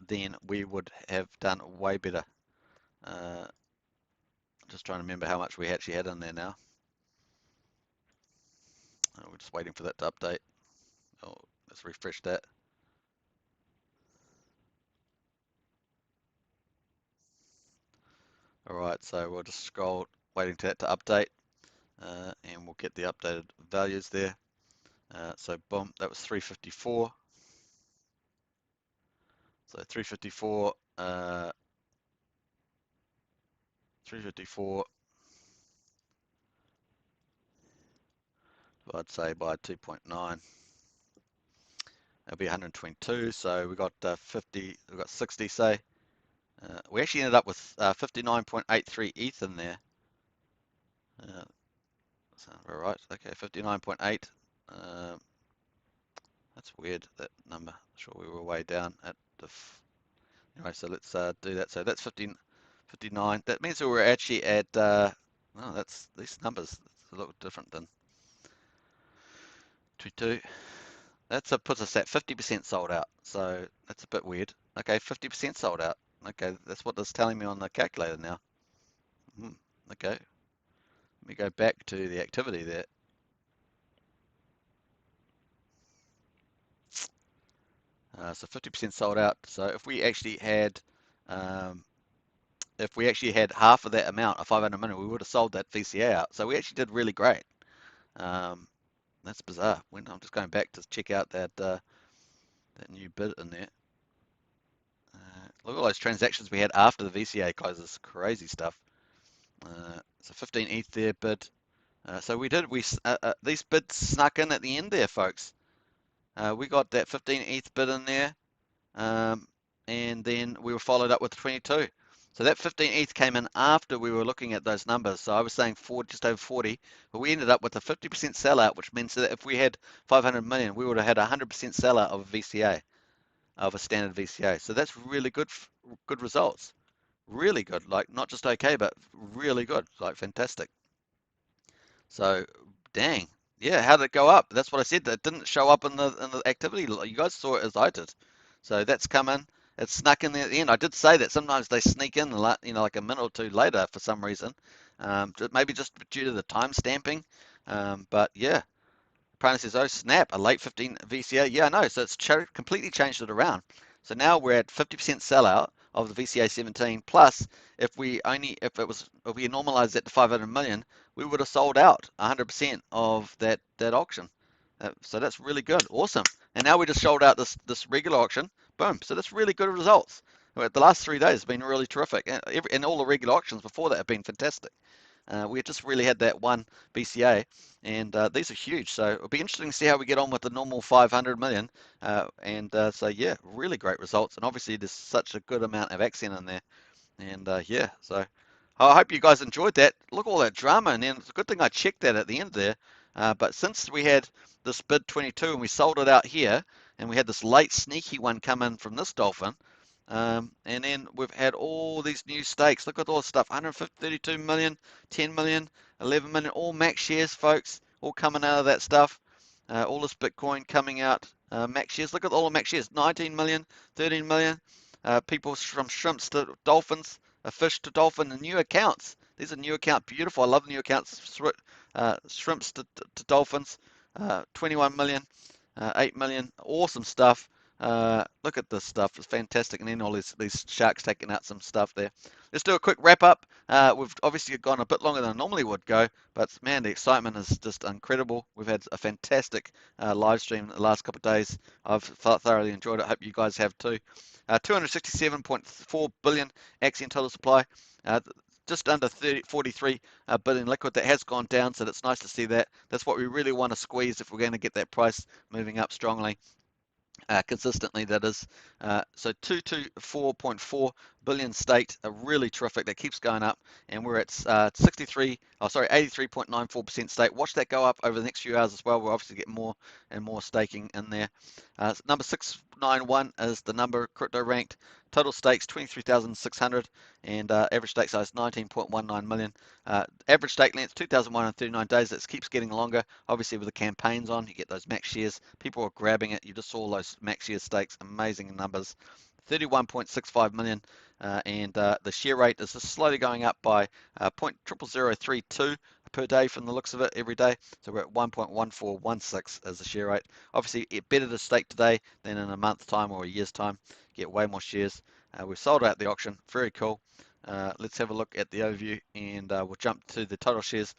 then we would have done way better. Just trying to remember how much we actually had in there now. We're just waiting for that to update. Oh, let's refresh that. All right, so we'll just scroll, waiting for that to update, and we'll get the updated values there. So boom, that was 354. So 354, 354, I'd say by 2.9, it'll be 122. So we got 50, we got 60, say. We actually ended up with 59.83 ETH in there. Sounds about right. Okay, 59.8. That's weird, that number. Sure, we were way down at the. Anyway, so let's do that. So that's 59. That means we were actually at. Oh, that's these numbers. It's a little different than 22. puts us at 50% sold out. So that's a bit weird. Okay, 50% sold out. Okay, that's what it's telling me on the calculator now. Okay, let me go back to the activity there. So 50% sold out. So um, if we actually had half of that amount of 500 million, we would have sold that VCA out. So we actually did really great. Um, that's bizarre. I'm just going back to check out that new bid in there. Look at all those transactions we had after the VCA closes. Crazy stuff. So 15 ETH there bid. So these bids snuck in at the end there, folks. We got that 15 ETH bid in there. And then we were followed up with 22. So that 15 ETH came in after we were looking at those numbers. So I was saying just over 40, but we ended up with a 50% sellout, which means that if we had 500 million, we would have had a 100% sellout of a VCA, of a standard VCA. So that's really good results. Really good, like not just okay, but really good, like fantastic. So, dang, yeah, how did it go up? That's what I said. That didn't show up in the activity. You guys saw it as I did. So that's come in. It snuck in there at the end. I did say that sometimes they sneak in, like a minute or two later for some reason. Maybe just due to the time stamping. But yeah, Prana says, oh snap, a late 15 VCA. Yeah, I know. So it's completely changed it around. So now we're at 50% sellout of the VCA17. Plus, if we normalized that to 500 million, we would have sold out 100% of that auction. So that's really good. Awesome. And now we just sold out this regular auction. Boom. So that's really good results. The last 3 days have been really terrific. And all the regular auctions before that have been fantastic. We just really had that one BCA, and these are huge. So it'll be interesting to see how we get on with the normal 500 million. So yeah, really great results. And obviously there's such a good amount of Axion in there. And yeah, so I hope you guys enjoyed that. Look at all that drama, and then it's a good thing I checked that at the end there. But since we had this bid 22 and we sold it out here, and we had this late sneaky one come in from this dolphin, and then we've had all these new stakes. Look at all the stuff: 132 million, 10 million, 11 million, all max shares, folks, all coming out of that stuff. All this Bitcoin coming out, max shares. Look at all the max shares: 19 million, 13 million. People from shrimps to dolphins, a fish to dolphin, and new accounts. These are new accounts. Beautiful. I love new accounts. Shrimps to dolphins. 21 million, 8 million. Awesome stuff. Look at this stuff. It's fantastic. And then all these sharks taking out some stuff there. Let's do a quick wrap up. We've obviously gone a bit longer than I normally would go, but man, the excitement is just incredible. We've had a fantastic live stream the last couple of days. I've thoroughly enjoyed it. Hope you guys have too. 267.4 billion Axion total supply. Just under 43 billion liquid. That has gone down, so that's nice to see that. That's what we really want to squeeze if we're going to get that price moving up strongly. Consistently, that is. So 224.4 billion staked, really terrific. That keeps going up, and we're at 83.94% stake. Watch that go up over the next few hours as well. We'll obviously get more and more staking in there. Number 691 is the number crypto ranked. Total stakes 23,600, and average stake size 19.19 million. Average stake length 2,139 days. That keeps getting longer. Obviously, with the campaigns on, you get those max shares. People are grabbing it. You just saw those max share stakes. Amazing numbers. 31.65 million, and the share rate is just slowly going up by 0.00032 per day from the looks of it every day. So we're at 1.1416 as the share rate. Obviously, it's better to stake today than in a month's time or a year's time. Get way more shares. We've sold out the auction. Very cool. Let's have a look at the overview, and we'll jump to the total shares.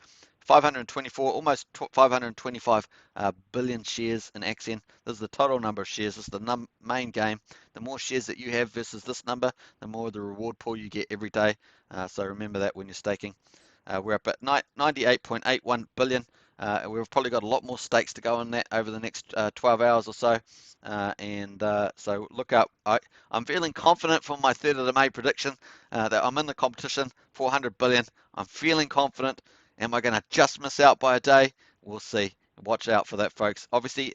524, almost 525 billion shares in Axion. This is the total number of shares. This is the main game. The more shares that you have versus this number, the more the reward pool you get every day. So remember that when you're staking. We're up at 98.81 billion. We've probably got a lot more stakes to go on that over the next 12 hours or so. So look up. I'm feeling confident for my 3rd of the May prediction that I'm in the competition, 400 billion. I'm feeling confident. Am I going to just miss out by a day? We'll see. Watch out for that, folks. Obviously,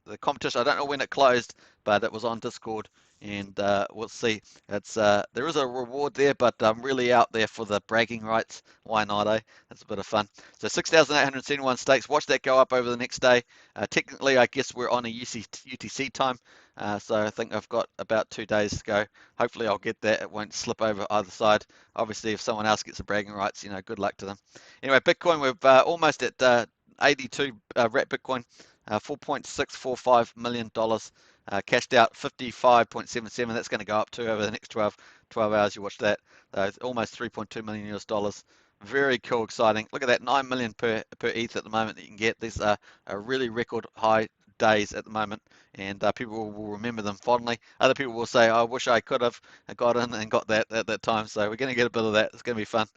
the competition, I don't know when it closed, but it was on Discord. and we'll see. It's there is a reward there, but I'm really out there for the bragging rights. Why not, eh? That's a bit of fun. So 6,871 stakes. Watch that go up over the next day. Technically, I guess we're on a UTC time, so I think I've got about 2 days to go. Hopefully, I'll get that. It won't slip over either side. Obviously, if someone else gets the bragging rights, good luck to them. Anyway, Bitcoin, we're almost at 82 wrapped Bitcoin, $4.645 million. Cashed out 55.77. That's going to go up too over the next 12 hours. You watch that. Almost 3.2 million US dollars. Very cool, exciting. Look at that, 9 million per ETH at the moment that you can get. These are really record high days at the moment, and people will remember them fondly. Other people will say, I wish I could have got in and got that at that time. So we're going to get a bit of that. It's going to be fun.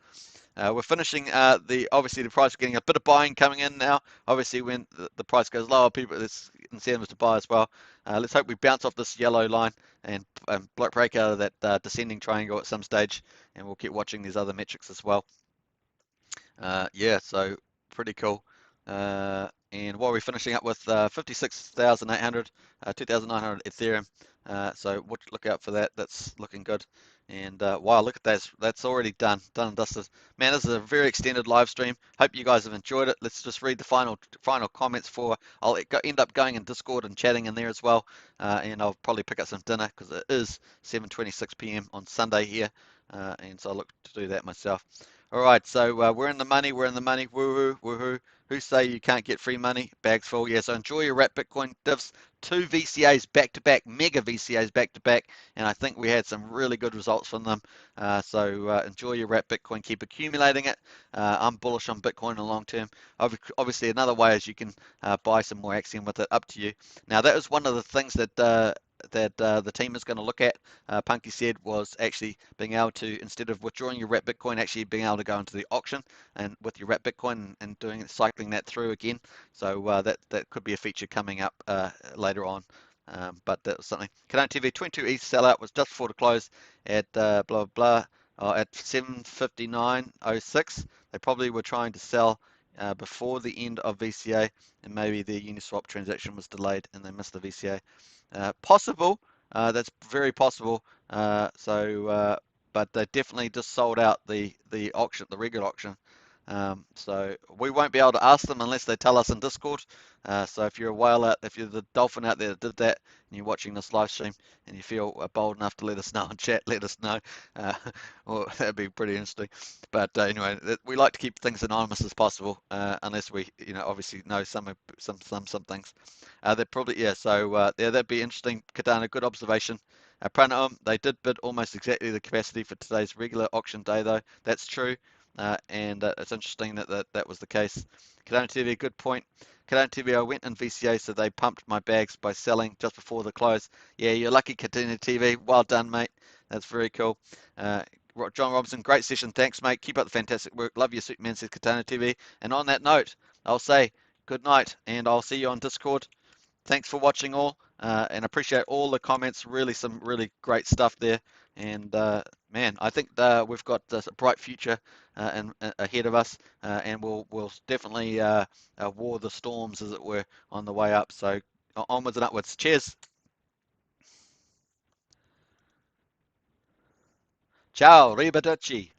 We're finishing obviously the price, getting a bit of buying coming in now. Obviously, when the price goes lower, people, there's incentives to buy as well. Let's hope we bounce off this yellow line and break out of that descending triangle at some stage, and we'll keep watching these other metrics as well. Yeah, so pretty cool. And while we're finishing up with 56,800, 2,900 Ethereum, so look out for that. That's looking good. And wow, look at that. That's already done and dusted. Man, this is a very extended live stream. Hope you guys have enjoyed it. Let's just read the final comments for. I'll end up going in Discord and chatting in there as well. And I'll probably pick up some dinner because it is 7:26 p.m. on Sunday here. And so I look to do that myself. All right, so we're in the money. We're in the money. Woohoo, woohoo. Who say you can't get free money? Bags full. Yeah, so enjoy your wrap Bitcoin divs. 2 VCAs back to back, mega VCAs back to back, and I think we had some really good results from them. So enjoy your wrap Bitcoin. Keep accumulating it. I'm bullish on Bitcoin in the long term. Obviously, another way is you can buy some more Axion with it. Up to you. Now, that was one of the things that the team is going to look at, Punky said, was actually being able to, instead of withdrawing your wrap Bitcoin, actually being able to go into the auction and with your wrap Bitcoin and cycling that through again. So that could be a feature coming up later on. But that was something. Cardano TV 22 ETH sellout was just before the close at blah blah at 7:59.06. They probably were trying to sell before the end of VCA, and maybe their Uniswap transaction was delayed and they missed the VCA. Possible. That's very possible. But they definitely just sold out the auction, the regular auction. So we won't be able to ask them unless they tell us in Discord. So if you're a whale out, if you're the dolphin out there that did that, and you're watching this live stream, and you feel bold enough to let us know in chat, let us know. Well, that'd be pretty interesting. But anyway, we like to keep things anonymous as possible, unless we, obviously know some things. They're probably, yeah. So yeah, that'd be interesting. Cardano, good observation. Pranam, they did bid almost exactly the capacity for today's regular auction day, though. That's true. And it's interesting that was the case. Cardano TV, good point. Cardano TV, I went in VCA, so they pumped my bags by selling just before the close. Yeah, you're lucky, Cardano TV. Well done, mate. That's very cool. John Robinson, great session. Thanks, mate. Keep up the fantastic work. Love your suit, man, says Cardano TV. And on that note, I'll say good night, and I'll see you on Discord. Thanks for watching all, and appreciate all the comments. Really, some really great stuff there. And man, I think we've got a bright future ahead of us, and we'll definitely war the storms, as it were, on the way up. So onwards and upwards. Cheers. Ciao, arrivederci.